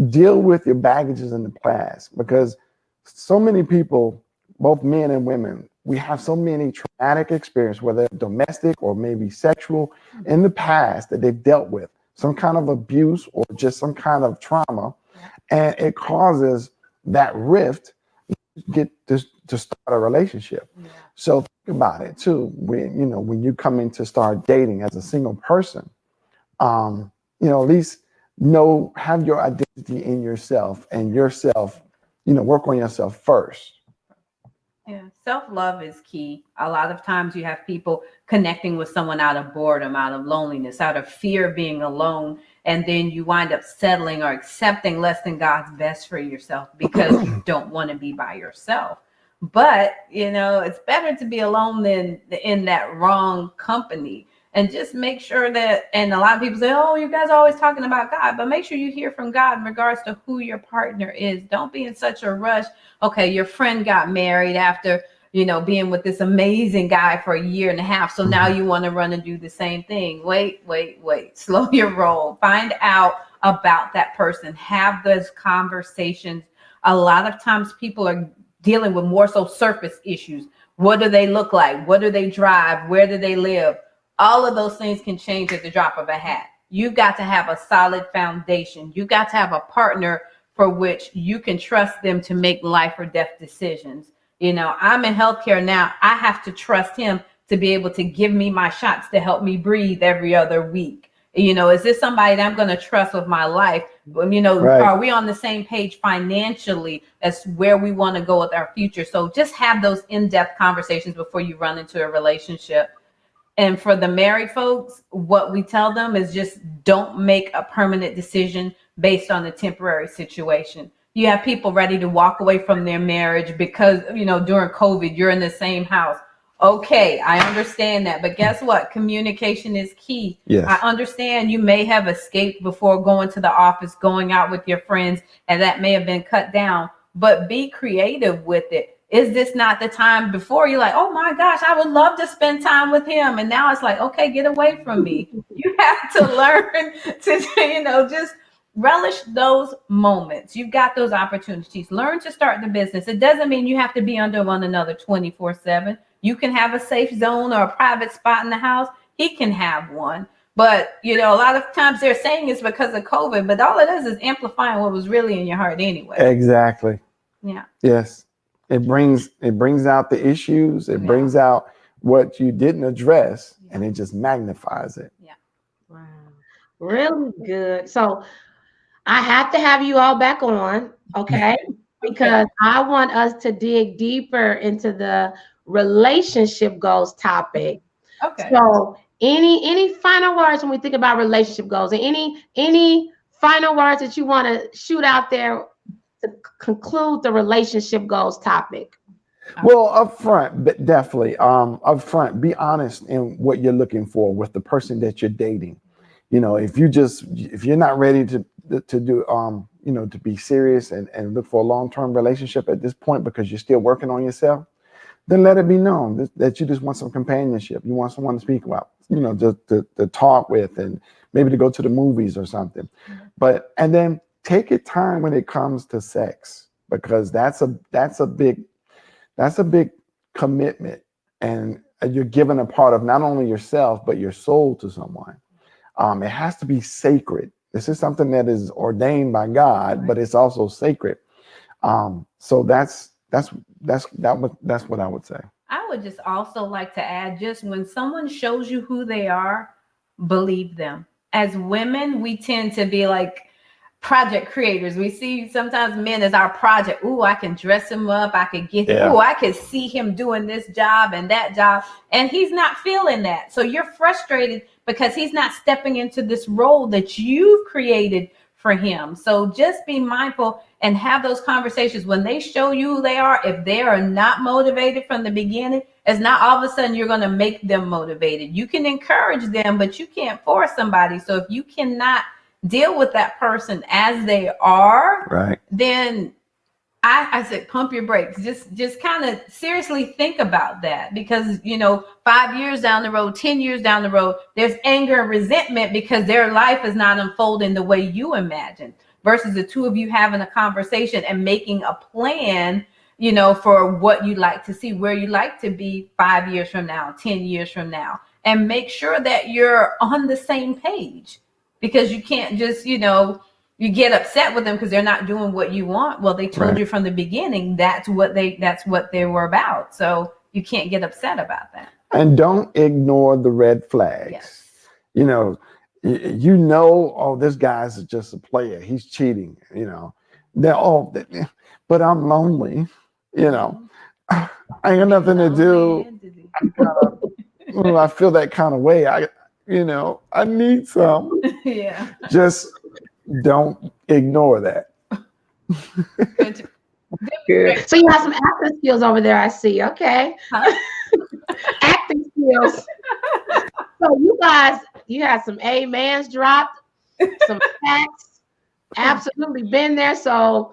Speaker 3: Deal with your baggages in the past, because so many people, both men and women, we have so many traumatic experiences, whether domestic or maybe sexual, in the past that they've dealt with, some kind of abuse or just some kind of trauma, and it causes that rift to start a relationship. So think about it too. When you come in to start dating as a single person, at least have your identity in yourself, and yourself, work on yourself first.
Speaker 2: Yeah, self-love is key. A lot of times you have people connecting with someone out of boredom, out of loneliness, out of fear of being alone. And then you wind up settling or accepting less than God's best for yourself because you don't want to be by yourself. But, it's better to be alone than in that wrong company. And just make sure that, and a lot of people say, oh, you guys are always talking about God, but make sure you hear from God in regards to who your partner is. Don't be in such a rush. Okay, your friend got married after, being with this amazing guy for a year and a half. So now you want to run and do the same thing. Wait. Slow your roll. Find out about that person. Have those conversations. A lot of times people are dealing with more so surface issues. What do they look like? What do they drive? Where do they live? All of those things can change at the drop of a hat. You've got to have a solid foundation. You got to have a partner for which you can trust them to make life or death decisions. I'm in healthcare now. I have to trust him to be able to give me my shots to help me breathe every other week. Is this somebody that I'm going to trust with my life? Right. Are we on the same page financially as where we want to go with our future? So just have those in-depth conversations before you run into a relationship. And for the married folks, what we tell them is just don't make a permanent decision based on a temporary situation. You have people ready to walk away from their marriage because, during COVID, you're in the same house. Okay, I understand that. But guess what? Communication is key.
Speaker 3: Yes.
Speaker 2: I understand you may have escaped before going to the office, going out with your friends, and that may have been cut down. But be creative with it. Is this not the time before you're like, oh my gosh, I would love to spend time with him? And now it's like, okay, get away from me. You have to learn to, just relish those moments. You've got those opportunities. Learn to start the business. It doesn't mean you have to be under one another 24/7. You can have a safe zone or a private spot in the house. He can have one. But, a lot of times they're saying it's because of COVID, but all it is amplifying what was really in your heart anyway.
Speaker 3: Exactly.
Speaker 2: Yeah.
Speaker 3: Yes. It brings out the issues. It brings out what you didn't address, and it just magnifies it.
Speaker 2: Yeah.
Speaker 1: Wow. Really good. So I have to have you all back on, okay? Because I want us to dig deeper into the relationship goals topic.
Speaker 2: Okay.
Speaker 1: So any final words when we think about relationship goals, and any final words that you want to shoot out there to conclude the relationship goals topic?
Speaker 3: Well, up front, but definitely, up front, be honest in what you're looking for with the person that you're dating. If you're not ready to do, to be serious and look for a long-term relationship at this point because you're still working on yourself, then let it be known that you just want some companionship. You want someone to speak about, just to talk with, and maybe to go to the movies or something. And then take your time when it comes to sex, because that's a big commitment, and you're giving a part of not only yourself but your soul to someone. It has to be sacred. This is something that is ordained by God, but it's also sacred. So that's what I would say.
Speaker 2: I would just also like to add, just when someone shows you who they are, believe them. As women, we tend to be like project creators. We see sometimes men as our project. Ooh, I can dress him up. I can get him. Ooh, I can see him doing this job and that job. And he's not feeling that. So you're frustrated because he's not stepping into this role that you've created for him. So just be mindful and have those conversations. When they show you who they are, if they are not motivated from the beginning, it's not all of a sudden you're going to make them motivated. You can encourage them, but you can't force somebody. So if you cannot deal with that person as they are,
Speaker 3: right,
Speaker 2: then I said, pump your brakes. Just kind of seriously think about that, because 5 years down the road, 10 years down the road, there's anger and resentment because their life is not unfolding the way you imagined, versus the two of you having a conversation and making a plan, for what you'd like to see, where you'd like to be 5 years from now, 10 years from now, and make sure that you're on the same page. Because you can't just, you get upset with them because they're not doing what you want. Well, they told you from the beginning that's what they were about. So you can't get upset about that.
Speaker 3: And don't ignore the red flags.
Speaker 2: Yes.
Speaker 3: Oh, this guy's just a player. He's cheating. But I'm lonely. I ain't got nothing to do. I feel that kind of way. I need some.
Speaker 2: Yeah.
Speaker 3: Just don't ignore that.
Speaker 1: Good. So you have some acting skills over there, I see. Okay.
Speaker 2: Huh?
Speaker 1: Acting skills. So you guys, you had some amens dropped, some facts. Absolutely been there. So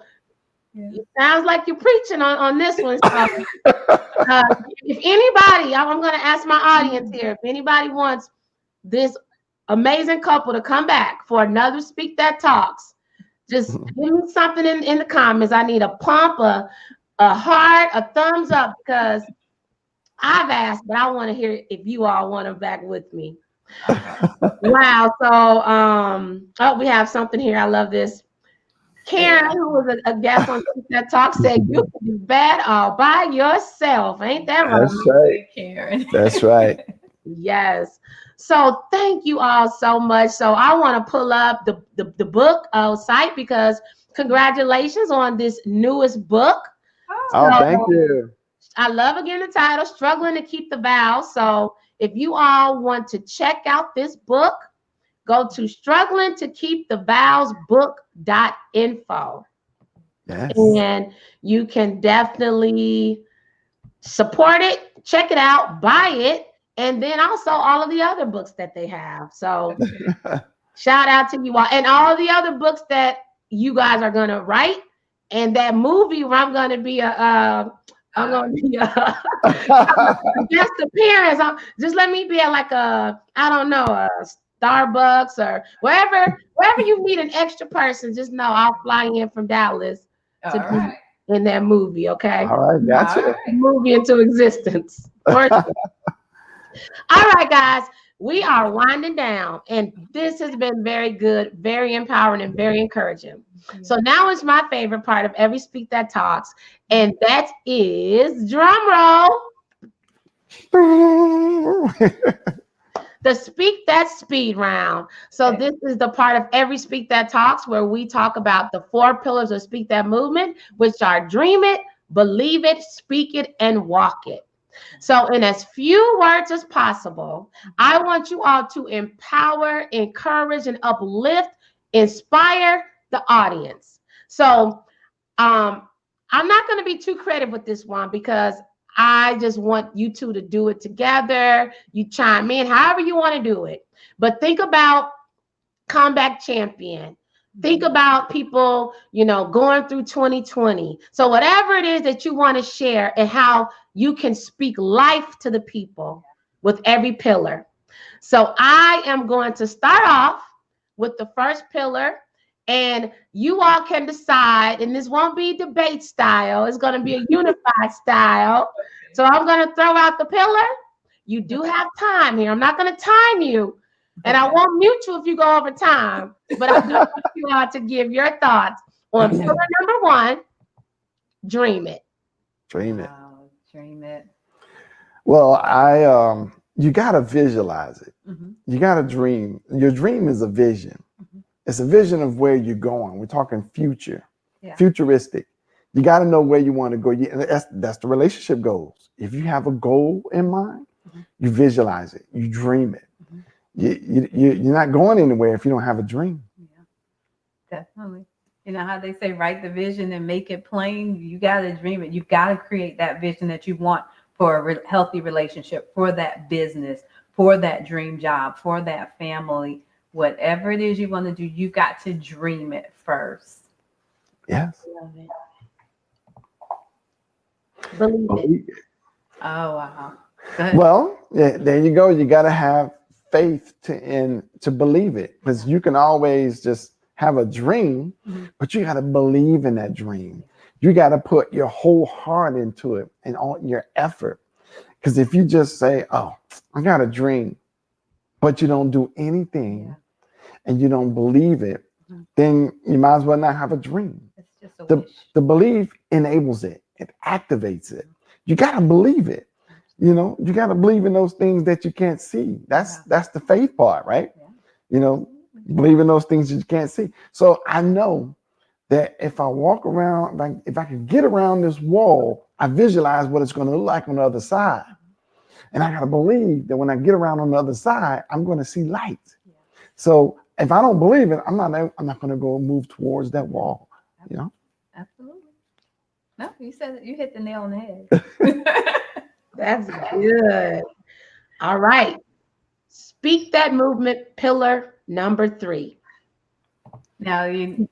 Speaker 1: it sounds like you're preaching on this one. So, if anybody, I'm going to ask my audience here, if anybody wants this amazing couple to come back for another Speak That Talks, just give me something in the comments. I need a pump, a heart, a thumbs up, because I've asked, but I want to hear if you all want them back with me. Wow. So we have something here. I love this. Karen, who was a guest on Speak That Talk, said you can do bad all by yourself. Ain't that right?
Speaker 3: That's right,
Speaker 2: Karen.
Speaker 3: That's right.
Speaker 1: Yes. So thank you all so much. So I want to pull up the book site, because congratulations on this newest book.
Speaker 3: Oh, thank you.
Speaker 1: I love, again, the title, Struggling to Keep the Vows. So if you all want to check out this book, go to strugglingtokeepthevowsbook.info.
Speaker 3: Yes.
Speaker 1: And you can definitely support it. check it out, buy it, and then also all of the other books that they have. So shout out to you all, and all the other books that you guys are gonna write, and that movie where I'm gonna be a guest appearance. Just let me be at like a, I don't know, a Starbucks or wherever you meet an extra person. Just know I'll fly in from Dallas to be in that movie. Okay.
Speaker 3: All right, gotcha.
Speaker 1: Movie into existence. All right, guys. We are winding down, and this has been very good, very empowering, and very encouraging. So now is my favorite part of every Speak That Talks, and that is drum roll. The Speak That Speed round. So this is the part of every Speak That Talks where we talk about the 4 pillars of Speak That movement, which are dream it, believe it, speak it, and walk it. So in as few words as possible, I want you all to empower, encourage, and uplift, inspire the audience. So I'm not going to be too creative with this one because I just want you two to do it together. You chime in however you want to do it. But think about comeback champion. Think about people, going through 2020. So whatever it is that you want to share and how you can speak life to the people with every pillar. So I am going to start off with the first pillar, and you all can decide, and this won't be debate style. It's going to be a unified style. So I'm going to throw out the pillar. You do have time here. I'm not going to time you. And I won't mute you if you go over time, but I do want you all to give your thoughts on pillar number 1, dream it.
Speaker 3: Dream it.
Speaker 2: Wow, dream it.
Speaker 3: Well, you got to visualize it.
Speaker 2: Mm-hmm.
Speaker 3: You got to dream. Your dream is a vision.
Speaker 2: Mm-hmm.
Speaker 3: It's a vision of where you're going. We're talking futuristic. You got to know where you want to go. That's the relationship goals. If you have a goal in mind, you visualize it. You dream it. You're not going anywhere if you don't have a dream.
Speaker 2: Yeah, definitely. You know how they say, write the vision and make it plain. You got to dream it. You got to create that vision that you want for a healthy relationship, for that business, for that dream job, for that family. Whatever it is you want to do, you got to dream it first.
Speaker 3: Yes.
Speaker 1: Love it. Believe it.
Speaker 2: Oh, wow. Good.
Speaker 3: Well, there you go. You got to have faith to believe it, because you can always just have a dream, but you got to believe in that dream. You got to put your whole heart into it and all your effort. Because if you just say, "Oh, I got a dream," but you don't do anything and you don't believe it, then you might as well not have a dream.
Speaker 2: It's just a wish.
Speaker 3: The belief enables it. It activates it. You got to believe it. You got to believe in those things that you can't see. That's the faith part, right? Yeah. Believe in those things that you can't see. So I know that if I walk around, if I can get around this wall, I visualize what it's going to look like on the other side. And I got to believe that when I get around on the other side, I'm going to see light. Yeah. So if I don't believe it, I'm not going to go move towards that wall.
Speaker 2: Absolutely. No, you said it. You hit the nail on the head.
Speaker 1: That's good. All right. Speak that movement, pillar number 3.
Speaker 2: Now, in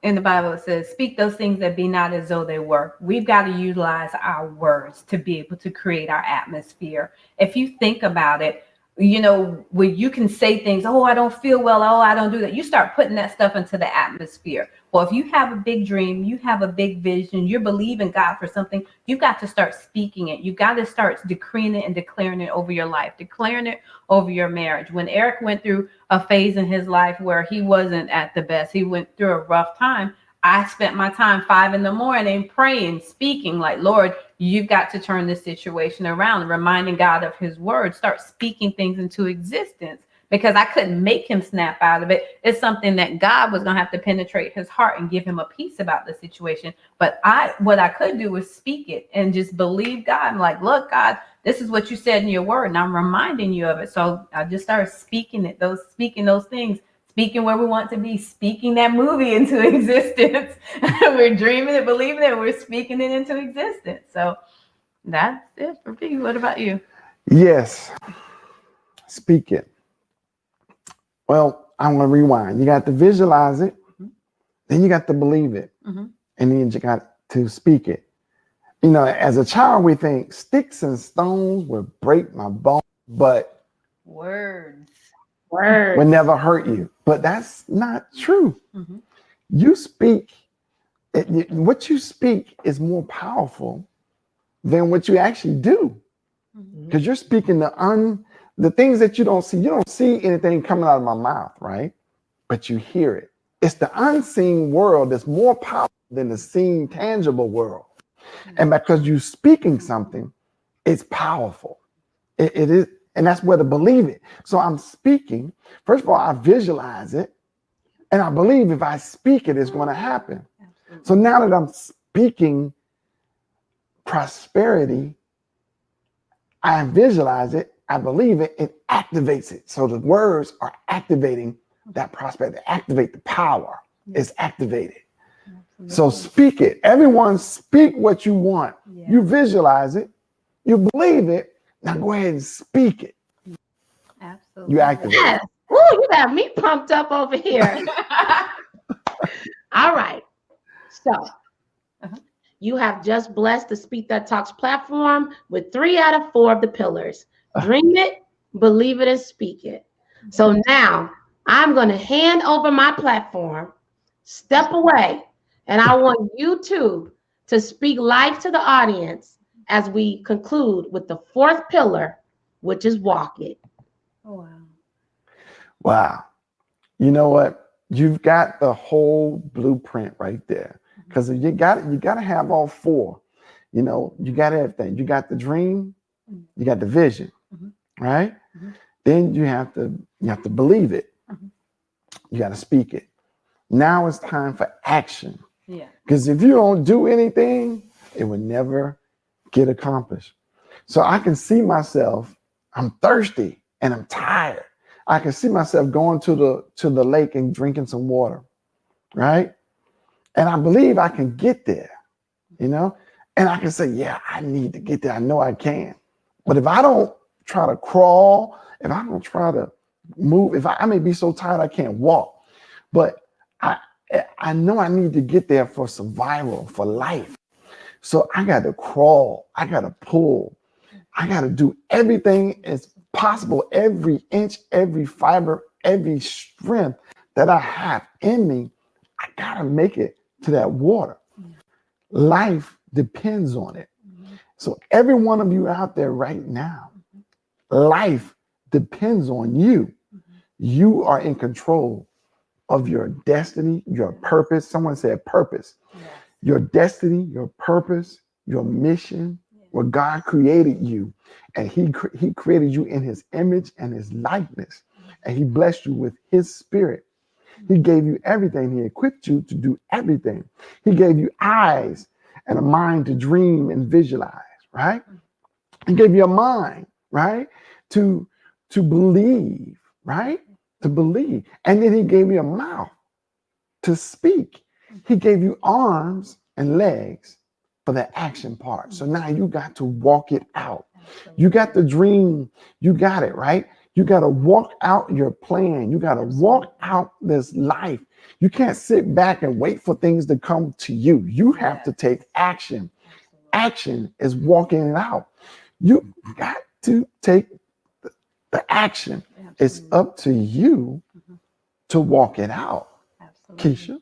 Speaker 2: the Bible, it says, speak those things that be not as though they were. We've got to utilize our words to be able to create our atmosphere. If you think about it, when you can say things, "Oh, I don't feel well. Oh, I don't do that." You start putting that stuff into the atmosphere. Well, if you have a big dream, you have a big vision, you believe in God for something, you've got to start speaking it. You've got to start decreeing it and declaring it over your life, declaring it over your marriage. When Eric went through a phase in his life where he wasn't at the best, he went through a rough time. I spent my time 5 a.m. praying, speaking like, "Lord, you've got to turn this situation around," reminding God of his word, start speaking things into existence, because I couldn't make him snap out of it. It's something that God was going to have to penetrate his heart and give him a peace about the situation. But what I could do was speak it and just believe God. I'm like, "Look, God, this is what you said in your word, and I'm reminding you of it." So I just started speaking those things. Speaking where we want to be, speaking that movie into existence. We're dreaming it, believing it, we're speaking it into existence. So That's it for me. What about you?
Speaker 3: Yes. Speak it. Well, I'm going to rewind. You got to visualize it. Then you got to believe it. And then you got to speak it. You know, as a child, we think sticks and stones will break my bones, but
Speaker 2: Words
Speaker 3: will never hurt you. But that's not true. You speak. What you speak is more powerful than what you actually do, because you're speaking the things that you don't see. You don't see anything coming out of my mouth, right? But you hear it. It's the unseen world that's more powerful than the seen, tangible world. And because you're speaking something, it's powerful. It is, and that's where to believe it. So I'm speaking. First of all, I visualize it, and I believe if I speak it, it's going to happen. So now that I'm speaking prosperity, I visualize it, I believe it, it activates it. So the words are activating that prosperity, activate the power. It's activated. So speak it. Everyone speak what you want. You visualize it, you believe it. Now go ahead and speak it.
Speaker 2: Absolutely.
Speaker 3: You activate it.
Speaker 1: Ooh, you got me pumped up over here. All right. So you have just blessed the Speak That Talks platform with 3 out of 4 of the pillars. Dream it, believe it, and speak it. So now I'm going to hand over my platform, step away, and I want you two to speak life to the audience as we conclude with the 4th pillar, which is walk it.
Speaker 2: Oh, wow.
Speaker 3: Wow. You know what? You've got the whole blueprint right there. Because you got to have all 4. You know, you got everything. You got the dream, you got the vision, right? Then you have to believe it. You got to speak it. Now it's time for action.
Speaker 2: Yeah.
Speaker 3: Because if you don't do anything, it will never get accomplished. So I can see myself, I'm thirsty and I'm tired. I can see myself going to the lake and drinking some water, right? And I believe I can get there, you know? And I can say, yeah, I need to get there. I know I can. But if I don't try to crawl, if I don't try to move, if I may be so tired I can't walk, but I know I need to get there for survival, for life. So I got to crawl. I got to pull. I got to do everything as possible, every inch, every fiber, every strength that I have in me. I got to make it to that water. Life depends on it. So every one of you out there right now, life depends on you. You are in control of your destiny, your purpose. Someone said purpose. Your destiny, your purpose, your mission, where God created you. And he created you in his image and his likeness. And he blessed you with his spirit. He gave you everything. He equipped you to do everything. He gave you eyes and a mind to dream and visualize, right? He gave you a mind, right? To believe, right? To believe. And then he gave you a mouth to speak. He gave you arms and legs for the action part. So now you got to walk it out. You got the dream. You got it, right? You got to walk out your plan. You got to walk out this life. You can't sit back and wait for things to come to you. You have to take action. Action is walking it out. You got to take the action. It's up to you to walk it out. Keisha?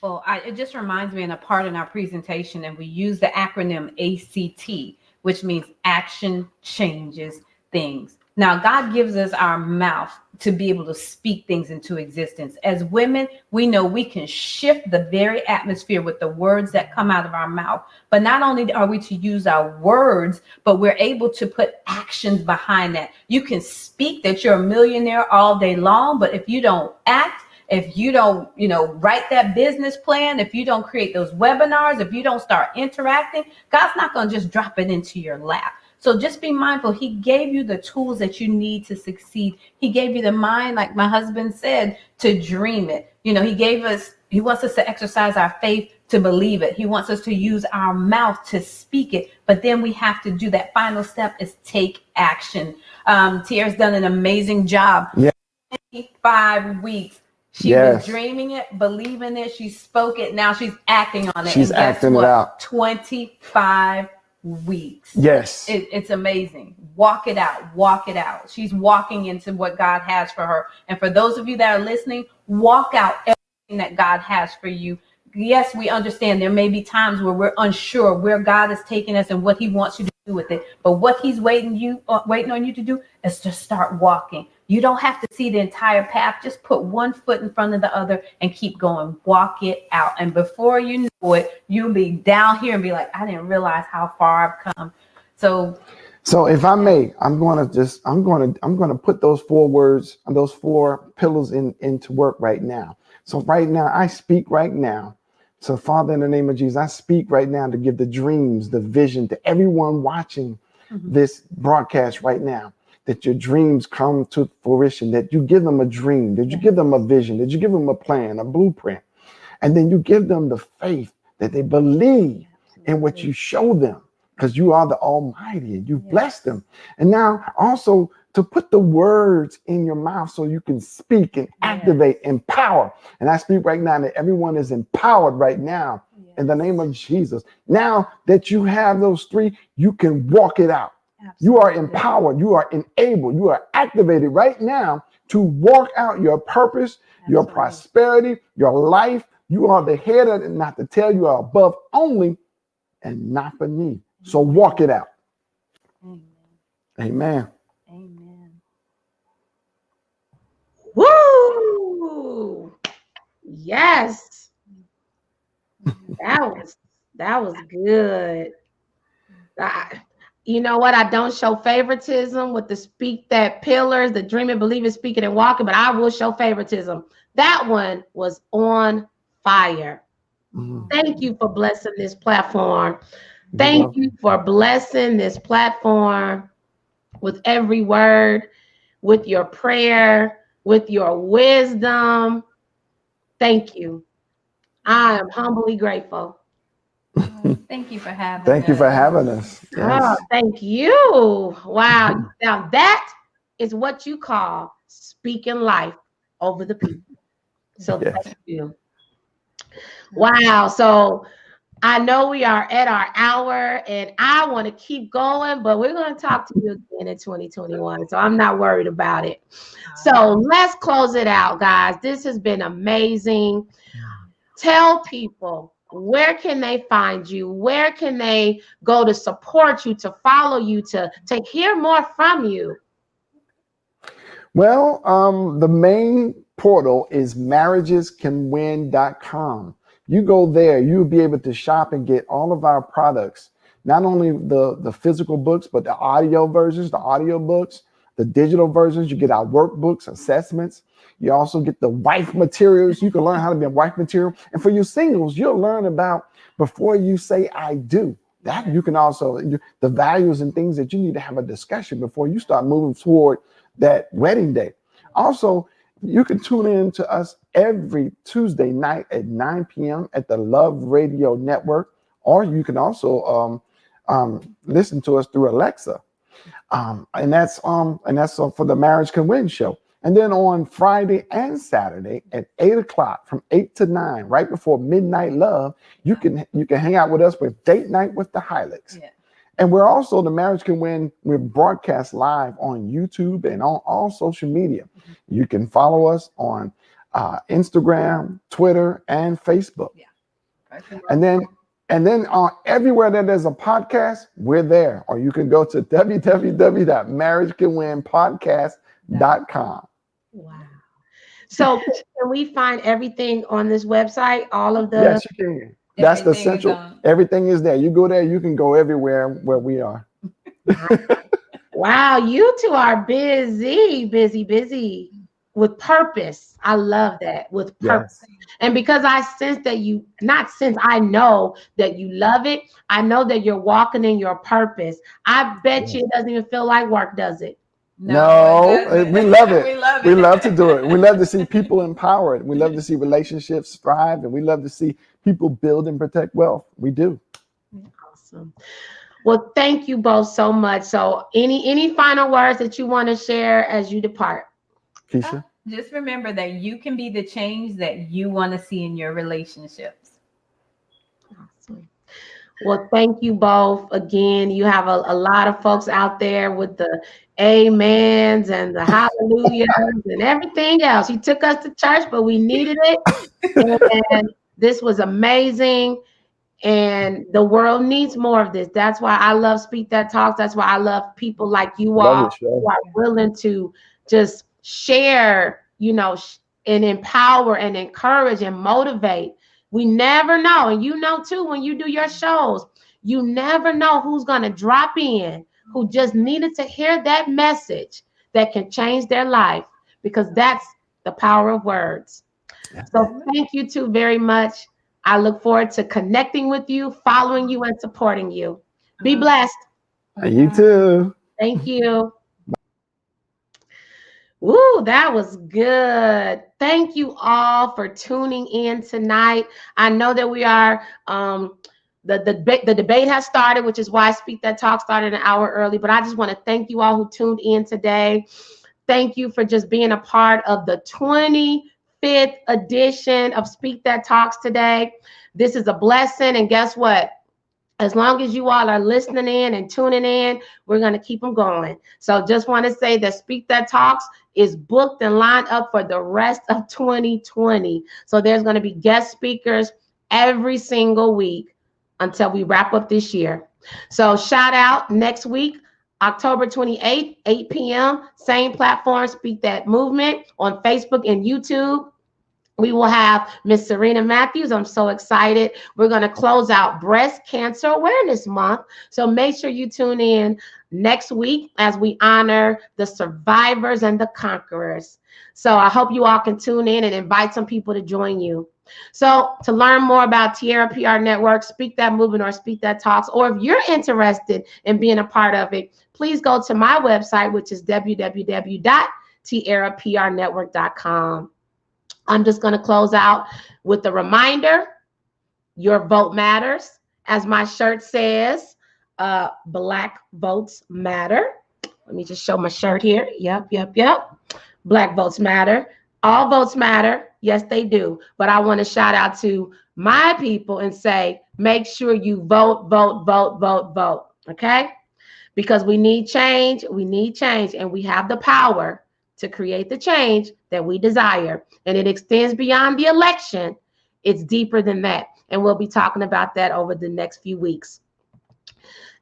Speaker 2: Well, it just reminds me in a part in our presentation, and we use the acronym ACT, which means action changes things. Now, God gives us our mouth to be able to speak things into existence. As women, we know we can shift the very atmosphere with the words that come out of our mouth. But not only are we to use our words, but we're able to put actions behind that. You can speak that you're a millionaire all day long, but if you don't act, if you don't, write that business plan, if you don't create those webinars, if you don't start interacting, God's not going to just drop it into your lap. So just be mindful. He gave you the tools that you need to succeed. He gave you the mind, like my husband said, to dream it. He gave us He wants us to exercise our faith to believe it. He wants us to use our mouth to speak it. But then we have to do that final step is take action. Tiara's done an amazing job.
Speaker 3: Yeah.
Speaker 2: 5 weeks. She was dreaming it, believing it. She spoke it. Now she's acting on it.
Speaker 3: She's acting it out.
Speaker 2: 25 weeks.
Speaker 3: Yes.
Speaker 2: It's amazing. Walk it out. Walk it out. She's walking into what God has for her. And for those of you that are listening, walk out everything that God has for you. Yes, we understand there may be times where we're unsure where God is taking us and what he wants you to do with it. But what he's waiting on you to do is to start walking. You don't have to see the entire path. Just put one foot in front of the other and keep going. Walk it out. And before you know it, you'll be down here and be like, I didn't realize how far I've come. So if I may, I'm going to put those 4 words and those 4 pillars into work right now. So right now, I speak right now. So Father, in the name of Jesus, I speak right now to give the dreams, the vision to everyone watching this broadcast right now, that your dreams come to fruition, that you give them a dream, that you give them a vision, that you give them a plan, a blueprint, and then you give them the faith that they believe in what you show them, because you are the Almighty and you bless them. And now also to put the words in your mouth so you can speak and activate, empower. And I speak right now that everyone is empowered right now in the name of Jesus. Now that you have those 3, you can walk it out. Absolutely. You are empowered. You are enabled. You are activated right now to walk out your purpose, your prosperity, your life. You are the head and not the tail. You are above only and not beneath. So walk it out. Amen. Amen. Amen.
Speaker 1: Woo! Yes. That was good. You know what? I don't show favoritism with the speak that pillars, the dream and believe it, speaking and walking, but I will show favoritism. That one was on fire. Thank you for blessing this platform. Thank you for blessing this platform with every word, with your prayer, with your wisdom. Thank you. I am humbly grateful.
Speaker 2: Thank you for having us.
Speaker 3: Thank you for having us. Yes.
Speaker 1: Oh, thank you. Wow. Now that is what you call speaking life over the people. So thank you. Wow. So I know we are at our hour and I want to keep going, but we're going to talk to you again in 2021. So I'm not worried about it. So let's close it out, guys. This has been amazing. Tell people, where can they find you? Where can they go to support you, to follow you, to hear more from you?
Speaker 3: Well, the main portal is marriagescanwin.com. You go there, you'll be able to shop and get all of our products, not only the physical books, but the audio versions, the audio books, the digital versions. You get our workbooks, assessments. You also get the wife materials. You can learn how to be a wife material. And for you singles, you'll learn about before you say I do. That you can also, the values and things that you need to have a discussion before you start moving toward that wedding day. Also, you can tune in to us every Tuesday night at 9 p.m. at the Love Radio Network, or you can also listen to us through Alexa. And that's for the Marriage Can Win show. And then on Friday and Saturday at 8 o'clock, from 8 to 9, right before Midnight Love, you can hang out with us with Date Night with the Hylicks. Yeah. And we're also, the Marriage Can Win, we're broadcast live on YouTube and on all social media. Mm-hmm. You can follow us on Instagram, Twitter, and Facebook. Yeah. And then everywhere that there's a podcast, we're there. Or you can go to www.marriagecanwinpodcast.com.
Speaker 1: Wow. So can we find everything on this website? All of the...
Speaker 3: Yes, you can. That's the central. Everything is there. You go there, you can go everywhere where we are.
Speaker 1: Wow, you two are busy with purpose. I love that, with purpose. Yes. And because I sense that I know that you love it. I know that you're walking in your purpose. I bet you it doesn't even feel like work, does it?
Speaker 3: No, we love it.
Speaker 2: We love
Speaker 3: We
Speaker 2: it.
Speaker 3: love to do it. We love to see people empowered. We love to see relationships thrive, and we love to see people build and protect wealth. We do.
Speaker 1: Awesome. Well, thank you both so much. So any final words that you want to share as you depart?
Speaker 3: Keisha?
Speaker 2: Just remember that you can be the change that you want to see in your relationships.
Speaker 1: Awesome. Well, thank you both again. You have a lot of folks out there with the amens and the hallelujahs and everything else. You took us to church, but we needed it. And this was amazing. And the world needs more of this. That's why I love Speak That Talks. That's why I love people like you all who are willing to just share, and empower and encourage and motivate. We never know. And you know, too, when you do your shows, you never know who's going to drop in, who just needed to hear that message that can change their life, because that's the power of words. So thank you two very much. I look forward to connecting with you, following you, and supporting you. Be blessed.
Speaker 3: You too.
Speaker 1: Thank you. Woo, that was good. Thank you all for tuning in tonight. I know that we are the debate has started, which is why Speak That Talk started an hour early. But I just want to thank you all who tuned in today. Thank you for just being a part of the 25th edition of Speak That Talks today. This is a blessing, and guess what? As long as you all are listening in and tuning in, we're going to keep them going. So just want to say that Speak That Talks is booked and lined up for the rest of 2020. So there's going to be guest speakers every single week until we wrap up this year. So shout out next week, October 28th, 8 p.m., same platform, Speak That Movement on Facebook and YouTube. We will have Miss Serena Matthews. I'm so excited. We're going to close out Breast Cancer Awareness Month. So make sure you tune in next week as we honor the survivors and the conquerors. So I hope you all can tune in and invite some people to join you. So to learn more about Tiara PR Network, Speak That Movement, or Speak That Talks, or if you're interested in being a part of it, please go to my website, which is www.tiaraprnetwork.com. I'm just going to close out with a reminder. Your vote matters. As my shirt says, Black votes matter. Let me just show my shirt here. Yep. Black votes matter. All votes matter. Yes, they do. But I want to shout out to my people and say, make sure you vote. Okay? Because we need change. And we have the power to create the change that we desire. And it extends beyond the election. It's deeper than that. And we'll be talking about that over the next few weeks.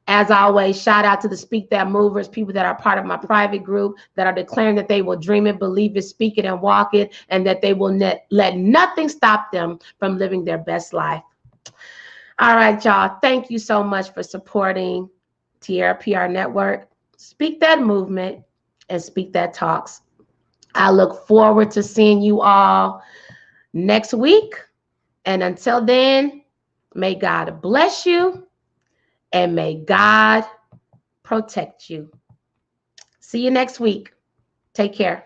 Speaker 1: As always, shout out to the Speak That Movers, people that are part of my private group that are declaring that they will dream it, believe it, speak it, and walk it, and that they will let nothing stop them from living their best life. All right, y'all. Thank you so much for supporting Tiara PR Network, Speak That Movement, and Speak That Talks. I look forward to seeing you all next week. And until then, may God bless you and may God protect you. See you next week. Take care.